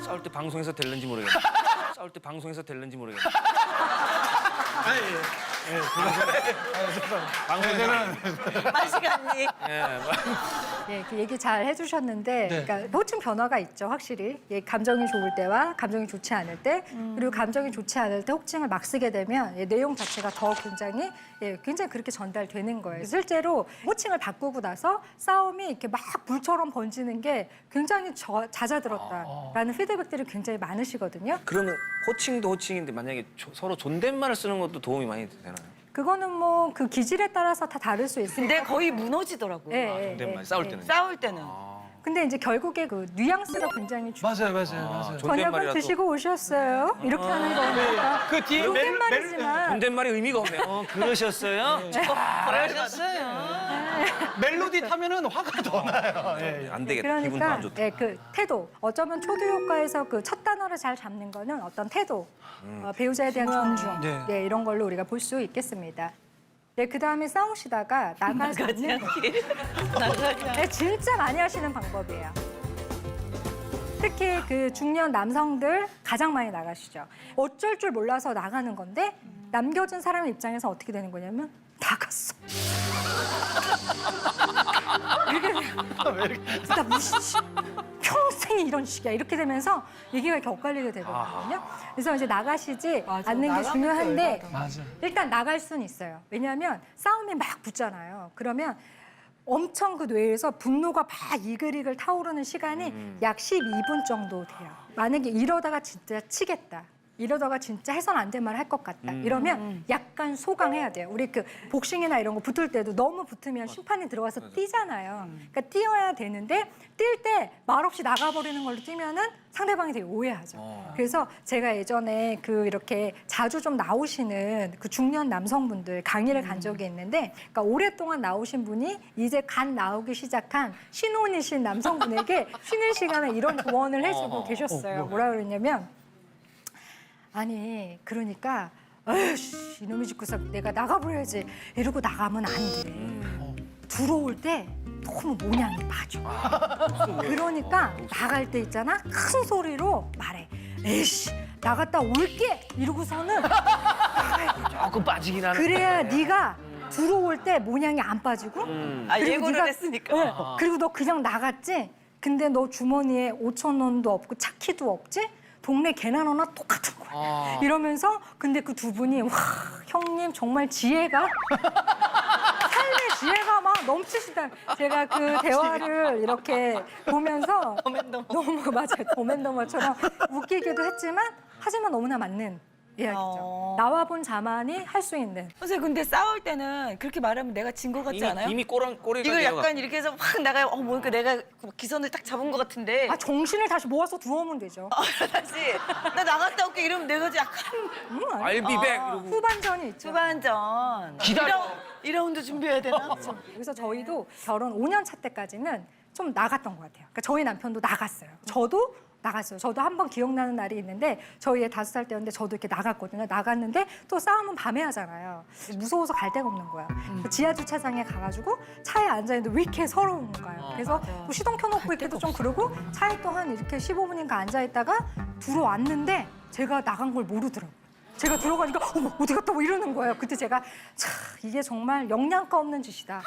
싸울 때 방송에서 될는지 모르겠네. 싸울 때 방송에서 될는지 모르겠네. 아, 예. 예, 방송에서는 맛이 갔니? 예, 예, 그 얘기 잘 해주셨는데, 네. 그러니까 호칭 변화가 있죠, 확실히. 예, 감정이 좋을 때와 감정이 좋지 않을 때, 그리고 감정이 좋지 않을 때 호칭을 막 쓰게 되면 예, 내용 자체가 더 굉장히 그렇게 전달되는 거예요. 실제로 호칭을 바꾸고 나서 싸움이 이렇게 막 불처럼 번지는 게 굉장히 잦아들었다라는 피드백들이 굉장히 많으시거든요. 그러면 호칭도 호칭인데 만약에 서로 존댓말을 쓰는 것도 도움이 많이 되나요? 그거는 뭐 그 기질에 따라서 다 다를 수 있으니까. 근데 거의 무너지더라고요. 예, 존댓말 싸울 예. 때는. 싸울 때는. 근데 이제 결국에 그 뉘앙스가 굉장히 맞아요. 저녁은 존댓말이라도- 드시고 오셨어요? 이렇게 하는 거니까. 그 뒤에 존댓말이지만 존댓말이 의미가 없네요. 그러셨어요? 멜로디 타면은 화가 더 나요. 예. 안 되겠다. 기분도 그러니까 안 좋다. 그 태도. 어쩌면 초두 효과에서 그 첫 단어를 잘 잡는 거는 어떤 태도, 배우자에 대한 존중, 네. 네, 이런 걸로 우리가 볼 수 있겠습니다. 네, 그 다음에 싸우시다가 나가지 않는 거. 네, 진짜 많이 하시는 방법이에요. 특히 그 중년 남성들 가장 많이 나가시죠. 어쩔 줄 몰라서 나가는 건데 남겨진 사람의 입장에서 어떻게 되는 거냐면 나갔어. 이렇게 나 무슨 평생 이런 식이야 이렇게 되면서 얘기가 격갈리게 되거든요. 그래서 이제 나가시지 않는 게 중요한데 맞아. 일단 나갈 수는 있어요. 왜냐하면 싸움이 막 붙잖아요. 그러면 엄청 그 뇌에서 분노가 막 이글이글 타오르는 시간이 약 12분 정도 돼요. 만약에 이러다가 진짜 치겠다. 이러다가 진짜 해선 안 될 말 할 것 같다. 이러면 약간 소강해야 돼요. 우리 그 복싱이나 이런 거 붙을 때도 너무 붙으면 심판이 들어가서 뛰잖아요. 그러니까 뛰어야 되는데 뛸 때 말없이 나가버리는 걸로 뛰면은 상대방이 되게 오해하죠. 그래서 제가 예전에 그 이렇게 자주 좀 나오시는 그 중년 남성분들 강의를 간 적이 있는데, 그러니까 오랫동안 나오신 분이 이제 갓 나오기 시작한 신혼이신 남성분에게 쉬는 시간에 이런 조언을 해주고 계셨어요. 뭐라 그랬냐면, 아니 그러니까 에이씨 이놈의 집구석 내가 나가버려야지 이러고 나가면 안 돼. 들어올 때 너무 모양이 빠져. 그러니까 나갈 때 있잖아 큰 소리로 말해. 에이씨 나갔다 올게 이러고서는 조금 빠지긴 하는. 그래야 네가 들어올 때 모양이 안 빠지고 그리고 예고를 네가- 했으니까. 네, 그리고 너 그냥 나갔지? 근데 너 주머니에 5,000원도 없고 차키도 없지? 동네 개나 너나 똑같은 거야. 이러면서 근데 그 두 분이 와 형님 정말 지혜가 삶의 지혜가 막 넘치시다. 제가 그 대화를 이렇게 보면서 너무 맞아요. 더맨더머처럼 웃기기도 했지만 하지만 너무나 맞는 이야기죠. 나와 본 자만이 할 수 있는. 선생님 근데 싸울 때는 그렇게 말하면 내가 진 것 같지 않아요? 이미 꼬리가 이걸 내려가. 약간 이렇게 해서 확 나가요. 뭔가 내가 기선을 딱 잡은 것 같은데. 아, 정신을 다시 모아서 들어오면 되죠. 다시 나 나갔다 올게 이러면 내가 약간 알비백 이러고. 후반전이 있죠. 후반전. 기다려. 2라운드 준비해야 되나? 그래서 저희도 결혼 5년 차 때까지는 좀 나갔던 것 같아요. 그러니까 저희 남편도 나갔어요. 저도 나갔어요. 저도 한 번 기억나는 날이 있는데 저희 애 5살 때였는데 저도 이렇게 나갔거든요. 나갔는데 또 싸움은 밤에 하잖아요. 무서워서 갈 데가 없는 거야. 지하 주차장에 가가지고 차에 앉아있는데 왜 이렇게 서러운 거예요. 그래서 뭐 시동 켜놓고 있기도 좀 그러고 차에 또 한 이렇게 15분인가 앉아있다가 들어왔는데 제가 나간 걸 모르더라고요. 제가 들어가니까 어머 어디 갔다 뭐 이러는 거예요. 그때 제가 참 이게 정말 영양가 없는 짓이다.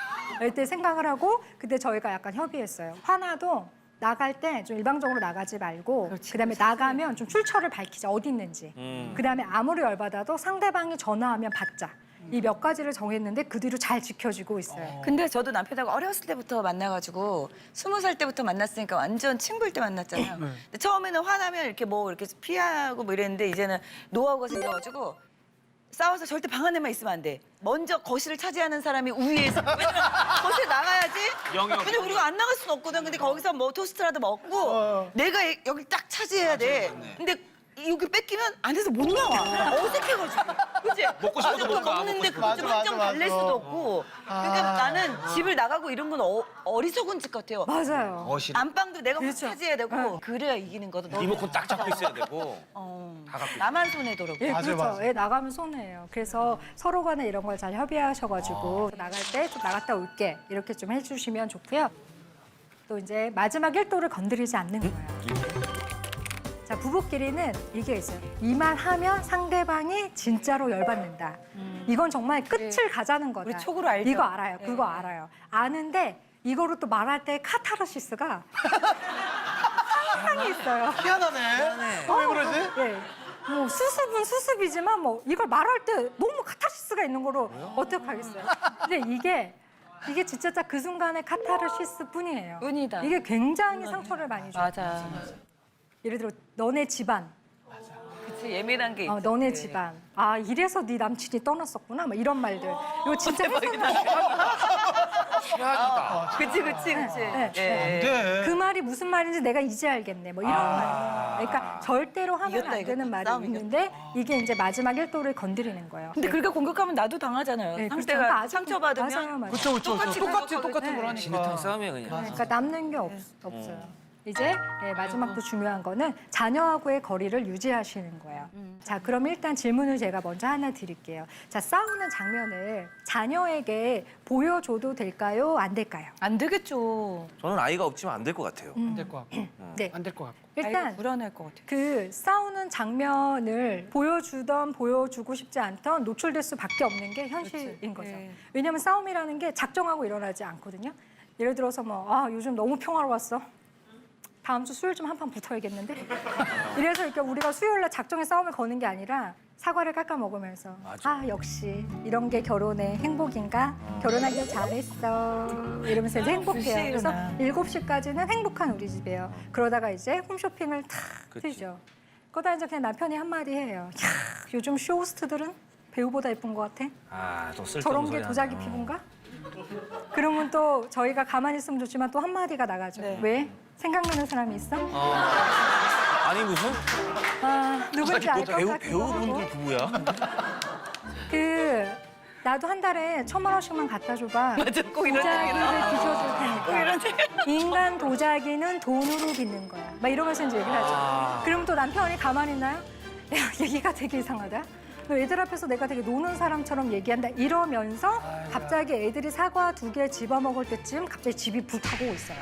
이때 생각을 하고 그때 저희가 약간 협의했어요. 화나도 나갈 때 좀 일방적으로 나가지 말고 그다음에 나가면 좀 출처를 밝히자. 어디 있는지. 그다음에 아무리 열받아도 상대방이 전화하면 받자. 이 몇 가지를 정했는데 그 뒤로 잘 지켜지고 있어요. 근데 저도 남편하고 어렸을 때부터 만나가지고 20살 때부터 만났으니까 완전 친구일 때 만났잖아요. 근데 처음에는 화나면 이렇게 이렇게 피하고 뭐 이랬는데 이제는 노하우가 생겨가지고 싸워서 절대 방 안에만 있으면 안 돼. 먼저 거실을 차지하는 사람이 우위에서 왜냐면 거실 나가야지. 근데 우리가 안 나갈 수는 없거든. 근데 거기서 뭐 토스트라도 먹고 내가 여기 딱 차지해야 돼. 근데 여기 뺏기면 안에서 못 나와. 어색해가지고. 그치? 먹고 싶어도 못 가, 먹는데 먹고 그거 좀 맞아, 한정 맞아, 달랠 맞아. 수도 없고. 그러니까 나는 집을 나가고 이런 건 어리석은 짓 같아요. 맞아요. 안방도 내가 그렇죠. 차지해야 되고 그래야 이기는 거든. 리모컨 딱 잡고 있어야 되고. 나만 손해더라고. 예, 맞아, 그렇죠. 맞아. 예, 나가면 손해예요. 그래서 서로 간에 이런 걸 잘 협의하셔가지고 나갈 때 좀 나갔다 올게 이렇게 좀 해주시면 좋고요. 또 이제 마지막 1도를 건드리지 않는 거예요. 자, 부부끼리는 이게 있어요. 이 말 하면 상대방이 진짜로 열받는다. 이건 정말 끝을 가자는 거다. 우리 촉으로 알죠. 이거 알아요. 네. 그거 알아요. 아는데 이거로 또 말할 때 카타르시스가 항상 있어요. 희한하네. 왜 그러지? 예. 뭐 수습은 수습이지만 뭐 이걸 말할 때 너무 카타르시스가 있는 거로 어떻게 하겠어요? 근데 이게 진짜 딱 그 순간의 카타르시스 뿐이에요. 은이다. 이게 굉장히 상처를 많이 줘요. 맞아. 예를 들어 너네 집안, 그치 예민한 게 있지. 너네 집안. 아 이래서 네 남친이 떠났었구나. 막 이런 말들. 이거 진짜 해석만 그치 그치 그치. 네. 네. 그 말이 무슨 말인지 내가 이제 알겠네. 뭐 이런 말. 그러니까 절대로 하면 이겼다, 안 되는 이겼다. 말이 싸움 있는데 이게 이제 마지막 1도를 건드리는 거예요. 근데 그렇게 공격하면 나도 당하잖아요. 네, 그렇죠. 상대가 아주 상처받으면 맞아요, 맞아요. 그쵸, 그쵸. 똑같이 똑같은 공격하고 걸 있- 하니까. 싸움이야 그냥. 그러니까 남는 게 없어요. 이제 마지막 또 중요한 거는 자녀하고의 거리를 유지하시는 거예요. 자, 그럼 일단 질문을 제가 먼저 하나 드릴게요. 자, 싸우는 장면을 자녀에게 보여줘도 될까요? 안 될까요? 안 되겠죠. 저는 아이가 없지만 안 될 것 같아요. 안 될 것 같고. 네. 안 될 것 같고. 일단 불안할 것 같아. 그 싸우는 장면을 보여주던 보여주고 싶지 않던 노출될 수밖에 없는 게 현실인 거죠. 네. 왜냐하면 싸움이라는 게 작정하고 일어나지 않거든요. 예를 들어서 요즘 너무 평화로웠어. 다음 주 수요일 좀 한 판 붙어야겠는데? 이래서 이렇게 우리가 수요일 날 작정의 싸움을 거는 게 아니라 사과를 깎아 먹으면서 역시 이런 게 결혼의 행복인가? 결혼하길 잘했어. 이러면서 이제 행복해요. 그래서 7시까지는 행복한 우리 집이에요. 그러다가 이제 홈쇼핑을 탁 틀죠. 그러다 이제 그냥 남편이 한마디 해요. 야, 요즘 쇼호스트들은 배우보다 예쁜 것 같아. 또 쓸데없는 저런 소리 게 하네. 도자기 피부인가? 그러면 또 저희가 가만히 있으면 좋지만 또 한마디가 나가죠. 네. 왜? 생각나는 사람이 있어? 아니 무슨 누군지 알 것 같기도 배우분들 하고. 부부야? 나도 한 달에 1,000만 원씩만 갖다 줘봐. 맞아, 꼭 이런 도자기를 빚어줄 테니까. 인간 도자기는 돈으로 빚는 거야. 막 이러면서 이제 얘기를 하죠. 그럼 또 남편이 가만히 있나요? 야, 얘기가 되게 이상하다. 너 애들 앞에서 내가 되게 노는 사람처럼 얘기한다. 이러면서 갑자기 애들이 사과 2개 집어먹을 때쯤 갑자기 집이 불타고 있어요.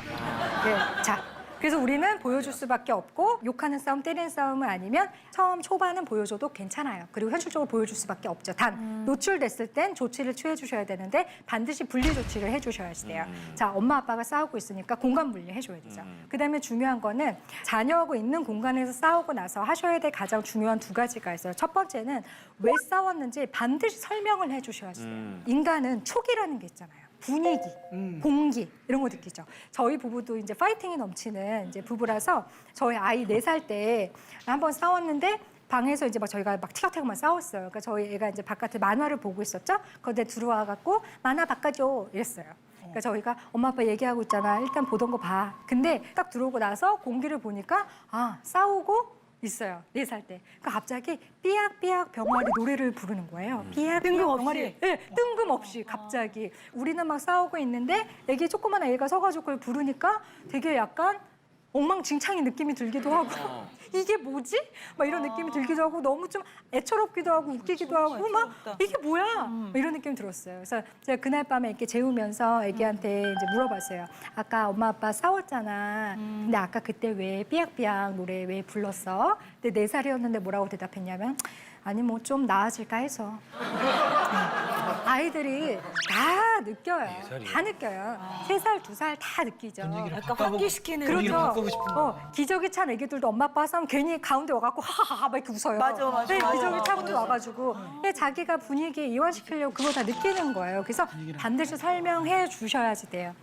네, 자. 그래서 우리는 보여줄 수밖에 없고 욕하는 싸움, 때리는 싸움은 아니면 처음 초반은 보여줘도 괜찮아요. 그리고 현실적으로 보여줄 수밖에 없죠. 단 노출됐을 땐 조치를 취해 주셔야 되는데 반드시 분리 조치를 해주셔야 돼요. 자, 엄마 아빠가 싸우고 있으니까 공간 분리 해줘야 되죠. 그다음에 중요한 거는 자녀하고 있는 공간에서 싸우고 나서 하셔야 될 가장 중요한 2가지가 있어요. 첫 번째는 왜 싸웠는지 반드시 설명을 해주셔야 돼요. 인간은 촉이라는 게 있잖아요. 분위기, 공기 이런 거 느끼죠. 저희 부부도 이제 파이팅이 넘치는 이제 부부라서 저희 아이 4살 때 한번 싸웠는데 방에서 이제 막 저희가 막 티격태격만 싸웠어요. 그러니까 저희 애가 이제 바깥에 만화를 보고 있었죠. 거기에 들어와 갖고 만화 바꿔줘 이랬어요. 그러니까 저희가 엄마 아빠 얘기하고 있잖아. 일단 보던 거 봐. 근데 딱 들어오고 나서 공기를 보니까 아 싸우고 있어요. 4살 때. 그러니까 갑자기 삐약삐약 병아리 노래를 부르는 거예요. 삐약삐약 뜬금없이? 병아리. 네, 뜬금없이 갑자기. 우리는 막 싸우고 있는데 애기 조그만 애가 서가지고 그걸 부르니까 되게 약간 엉망진창인 느낌이 들기도 하고 이게 뭐지? 막 이런 느낌이 들기도 하고 너무 좀 애처롭기도 하고 웃기기도 하고 막 이게 뭐야? 막 이런 느낌이 들었어요. 그래서 제가 그날 밤에 이렇게 재우면서 애기한테 이제 물어봤어요. 아까 엄마 아빠 싸웠잖아. 근데 아까 그때 왜 삐약삐약 노래 왜 불렀어? 근데 4살이었는데 뭐라고 대답했냐면 아니 뭐 좀 나아질까 해서. 아이들이 다 느껴요. 다 느껴요. 3살, 2살 다 느끼죠. 약간 환기시키는. 그렇죠. 기저귀 찬 애기들도 엄마 아빠 싸움 괜히 가운데 와갖고 하하하 막 이렇게 웃어요. 맞아, 맞아, 네, 맞아. 기저귀 차고 와가지고 근데 자기가 분위기 이완시키려고 그걸 다 느끼는 거예요. 그래서 반드시 설명해 주셔야지 돼요.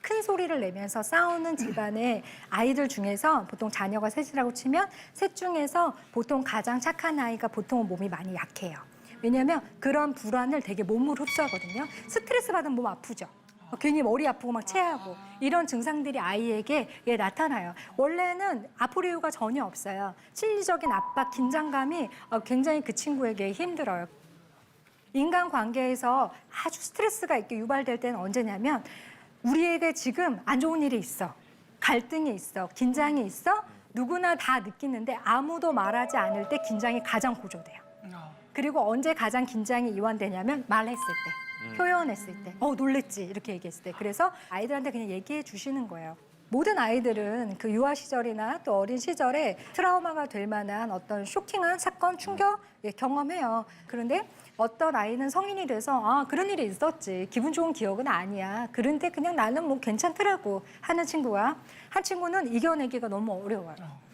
큰 소리를 내면서 싸우는 집안의 아이들 중에서 보통 자녀가 셋이라고 치면 셋 중에서 보통 가장 착한 아이가 보통은 몸이 많이 약해요. 왜냐하면 그런 불안을 되게 몸으로 흡수하거든요. 스트레스 받으면 몸 아프죠. 괜히 머리 아프고 막 체하고 이런 증상들이 아이에게 나타나요. 원래는 아플 이유가 전혀 없어요. 심리적인 압박, 긴장감이 굉장히 그 친구에게 힘들어요. 인간관계에서 아주 스트레스가 있게 유발될 때는 언제냐면 우리에게 지금 안 좋은 일이 있어. 갈등이 있어. 긴장이 있어. 누구나 다 느끼는데 아무도 말하지 않을 때 긴장이 가장 고조돼요. 그리고 언제 가장 긴장이 이완되냐면 말했을 때, 표현했을 때, 놀랬지 이렇게 얘기했을 때. 그래서 아이들한테 그냥 얘기해 주시는 거예요. 모든 아이들은 그 유아 시절이나 또 어린 시절에 트라우마가 될 만한 어떤 쇼킹한 사건, 충격 경험해요. 그런데 어떤 아이는 성인이 돼서 그런 일이 있었지. 기분 좋은 기억은 아니야. 그런데 그냥 나는 뭐 괜찮더라고 하는 친구와 한 친구는 이겨내기가 너무 어려워요.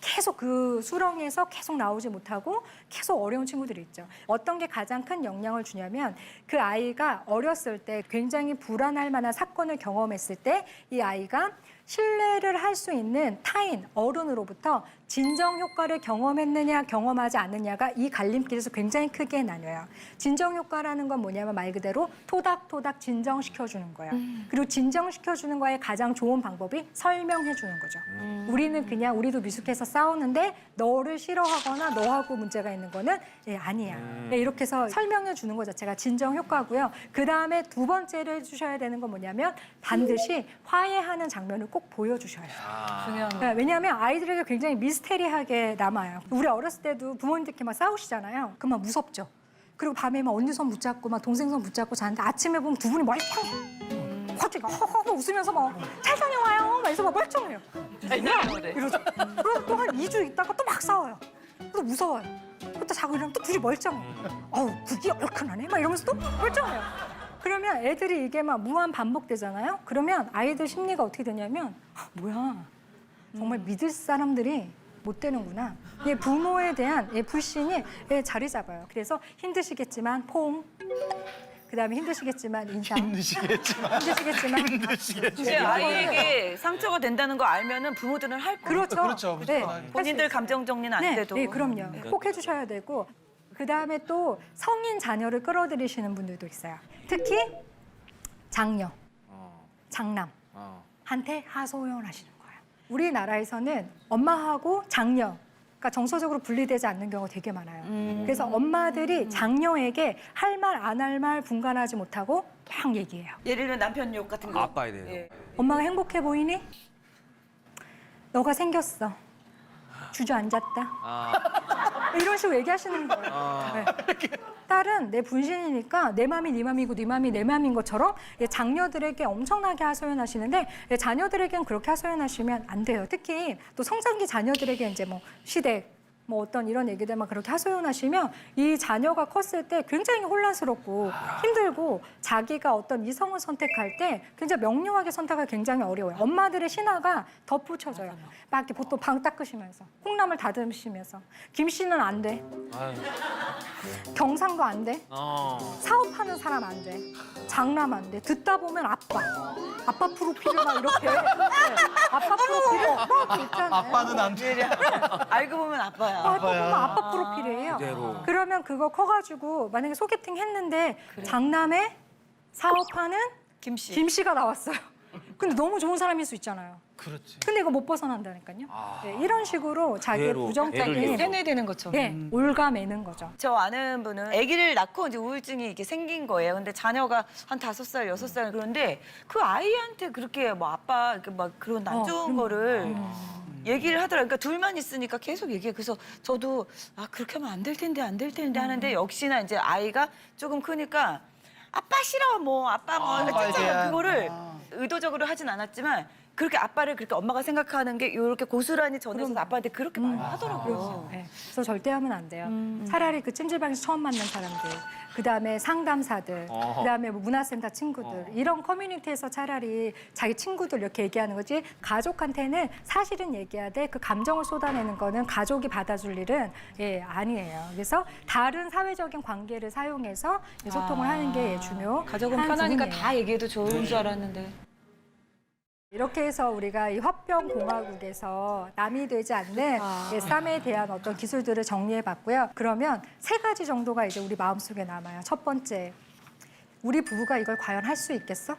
계속 그 수렁에서 계속 나오지 못하고 계속 어려운 친구들이 있죠. 어떤 게 가장 큰 영향을 주냐면 그 아이가 어렸을 때 굉장히 불안할 만한 사건을 경험했을 때 이 아이가 신뢰를 할 수 있는 타인, 어른으로부터 진정 효과를 경험했느냐 경험하지 않느냐가 이 갈림길에서 굉장히 크게 나뉘어요. 진정 효과라는 건 뭐냐면 말 그대로 토닥토닥 진정시켜주는 거예요. 그리고 진정시켜주는 거의 가장 좋은 방법이 설명해주는 거죠. 우리는 그냥 우리도 미숙해서 싸우는데 너를 싫어하거나 너하고 문제가 있는 거는 아니야. 이렇게 해서 설명해주는 것 자체가 진정 효과고요. 그다음에 두 번째를 해주셔야 되는 건 뭐냐면 반드시 화해하는 장면을 꼭 보여주셔야 돼요. 중요한 거. 네, 왜냐하면 아이들에게 굉장히 미스테리하게 남아요. 우리 어렸을 때도 부모님들끼리 막 싸우시잖아요. 그럼 막 무섭죠. 그리고 밤에 막 언니 손 붙잡고 막 동생 손 붙잡고 자는데 아침에 보면 두 분이 멀쩡해. 갑자기 허허허 웃으면서 막 잘 다녀와요. 막 이러면서 막 멀쩡해요. 이러죠. 그리고 또 한 2주 있다가 또 막 싸워요. 또 무서워요. 또 자고 일어나면 또 둘이 멀쩡해. 국이 얼큰하네. 막 이러면서 또 멀쩡해요. 그러면 애들이 이게 막 무한 반복되잖아요. 그러면 아이들 심리가 어떻게 되냐면 뭐야 정말 믿을 사람들이 못 되는구나. 부모에 대한 불신이 자리 잡아요. 그래서 힘드시겠지만 포옹, 그다음에 힘드시겠지만 인사, 힘드시겠지만 근데 아이에게 상처가 된다는 거 알면은 부모들은 할 거예요. 그렇죠. 그렇죠. 네, 본인들 감정 정리는 안 돼도. 네, 그럼요. 꼭 해주셔야 되고 그다음에 또 성인 자녀를 끌어들이시는 분들도 있어요. 특히 장녀, 장남한테 하소연하시는 거예요. 우리나라에서는 엄마하고 장녀, 그러니까 정서적으로 분리되지 않는 경우가 되게 많아요. 그래서 엄마들이 장녀에게 할 말 안 할 말 분간하지 못하고 막 얘기해요. 예를 들면 남편 욕 같은 거. 아빠에 대해서. 예. 엄마가 행복해 보이니? 너가 생겼어. 주저앉았다. 이런 식으로 얘기하시는 거예요. 네. 딸은 내 분신이니까 내 맘이 네 맘이고 네 맘이 내 맘인 것처럼 장녀들에게 엄청나게 하소연하시는데 자녀들에게는 그렇게 하소연하시면 안 돼요. 특히 또 성장기 자녀들에게 이제 뭐 시댁 뭐 어떤 이런 얘기들만 그렇게 하소연하시면 이 자녀가 컸을 때 굉장히 혼란스럽고 힘들고 자기가 어떤 이성을 선택할 때 굉장히 명료하게 선택하기 굉장히 어려워요. 엄마들의 신화가 덧붙여져요. 막 이렇게 보통 방 닦으시면서 콩나물 다듬으시면서 김씨는 안 돼. 경상도 안 돼. 사업하는 사람 안 돼. 장남 안 돼. 듣다 보면 아빠 프로필을 막 이렇게 아빠 프로필을 막 있잖아요. 아빠는 안 돼. 알고 보면 아빠야. 아빠야. 또 보면 아빠 프로필이에요. 그대로. 그러면 그거 커가지고 만약에 소개팅 했는데 장남의 사업하는 김씨. 김 씨가 나왔어요. 근데 너무 좋은 사람일 수 있잖아요. 그렇지. 근데 이거 못 벗어난다니까요. 네, 이런 식으로 자기의 그대로, 부정적인 애를 세뇌되는 것처럼. 예, 올가매는 거죠. 저 아는 분은 아기를 낳고 이제 우울증이 이렇게 생긴 거예요. 근데 자녀가 한 5살, 6살 그런데 그 아이한테 그렇게 뭐 아빠 이렇게 막 그런 안 좋은 거를 얘기를 하더라고요. 그러니까 둘만 있으니까 계속 얘기해. 그래서 저도 아 그렇게 하면 안 될 텐데 안 될 텐데 하는데 역시나 이제 아이가 조금 크니까 아빠 싫어 뭐 아빠 뭐 아빠에 진짜 대한, 그거를 의도적으로 하진 않았지만 그렇게 아빠를 그렇게 엄마가 생각하는 게 이렇게 고스란히 전해서 아빠한테 그렇게 말을 하더라고요. 네, 그래서 절대 하면 안 돼요. 차라리 그 찜질방에서 처음 만난 사람들, 그다음에 상담사들, 그다음에 뭐 문화센터 친구들 이런 커뮤니티에서 차라리 자기 친구들 이렇게 얘기하는 거지 가족한테는 사실은 얘기해야 돼. 그 감정을 쏟아내는 거는 가족이 받아줄 일은 아니에요. 그래서 다른 사회적인 관계를 사용해서 소통을 하는 게 중요. 가족은 편하니까 다 얘기해도 좋은 줄 알았는데. 이렇게 해서 우리가 이 화병공화국에서 남이 되지 않는 쌈에 대한 어떤 기술들을 정리해봤고요. 그러면 3가지 정도가 이제 우리 마음속에 남아요. 첫 번째, 우리 부부가 이걸 과연 할 수 있겠어?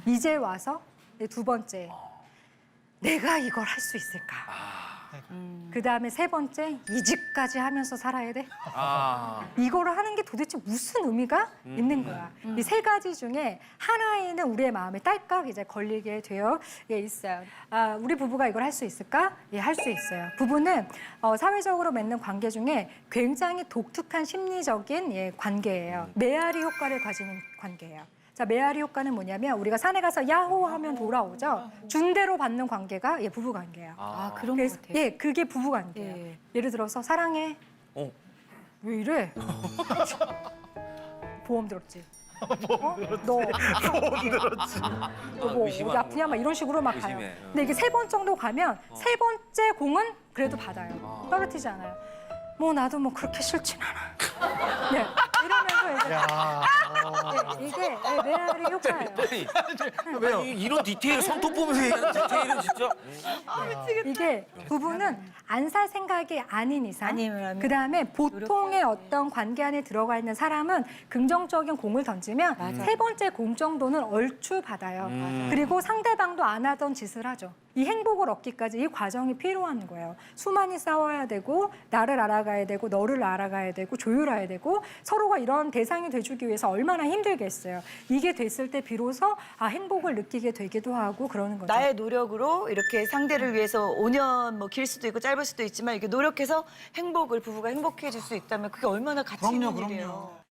이제 와서. 두 번째, 내가 이걸 할 수 있을까? 그다음에 3번째, 이직까지 하면서 살아야 돼? 이거를 하는 게 도대체 무슨 의미가 있는 거야. 이 3가지 중에 하나에는 우리의 마음에 딸깍 이제 걸리게 되어 있어요. 아, 우리 부부가 이걸 할 수 있을까? 예, 할 수 있어요. 부부는 사회적으로 맺는 관계 중에 굉장히 독특한 심리적인 관계예요. 메아리 효과를 가지는 관계예요. 자, 메아리 효과는 뭐냐면 우리가 산에 가서 야호 하면 돌아오죠. 준 대로 받는 관계가 부부 관계예요. 아 그런 거 그래서 같아요. 그게 부부 관계예요. 예. 예를 들어서 사랑해. 왜 이래? 보험 들었지. 보험 들었지. 너 뭐 어디 아프냐 막 이런 식으로 막 가요. 의심해. 근데 이게 3번 정도 가면 3번째 공은 그래도 받아요. 떨어지지 않아요. 뭐 나도 뭐 그렇게 싫진 않아. 네, 이러면서 이제 이게 메아리 효과예요. 왜요? 이런 디테일 손톱 보면서 얘기하는 디테일은 진짜. 이게 부부는 안 살 생각이 아닌 이상 아니면 그다음에 보통의 어떤 관계 안에 들어가 있는 사람은 긍정적인 공을 던지면 3번째 공 정도는 얼추 받아요. 그리고 상대방도 안 하던 짓을 하죠. 이 행복을 얻기까지 이 과정이 필요한 거예요. 수많이 싸워야 되고 나를 알아가야 되고 너를 알아가야 되고 조율해야 되고 서로가 이런 대상이 돼주기 위해서 얼마나 힘들겠어요. 이게 됐을 때 비로소 행복을 느끼게 되기도 하고 그러는 거죠. 나의 노력으로 이렇게 상대를 위해서 5년 뭐 길 수도 있고 짧을 수도 있지만 이렇게 노력해서 부부가 행복해질 수 있다면 그게 얼마나 가치 있는 그럼요. 일이에요.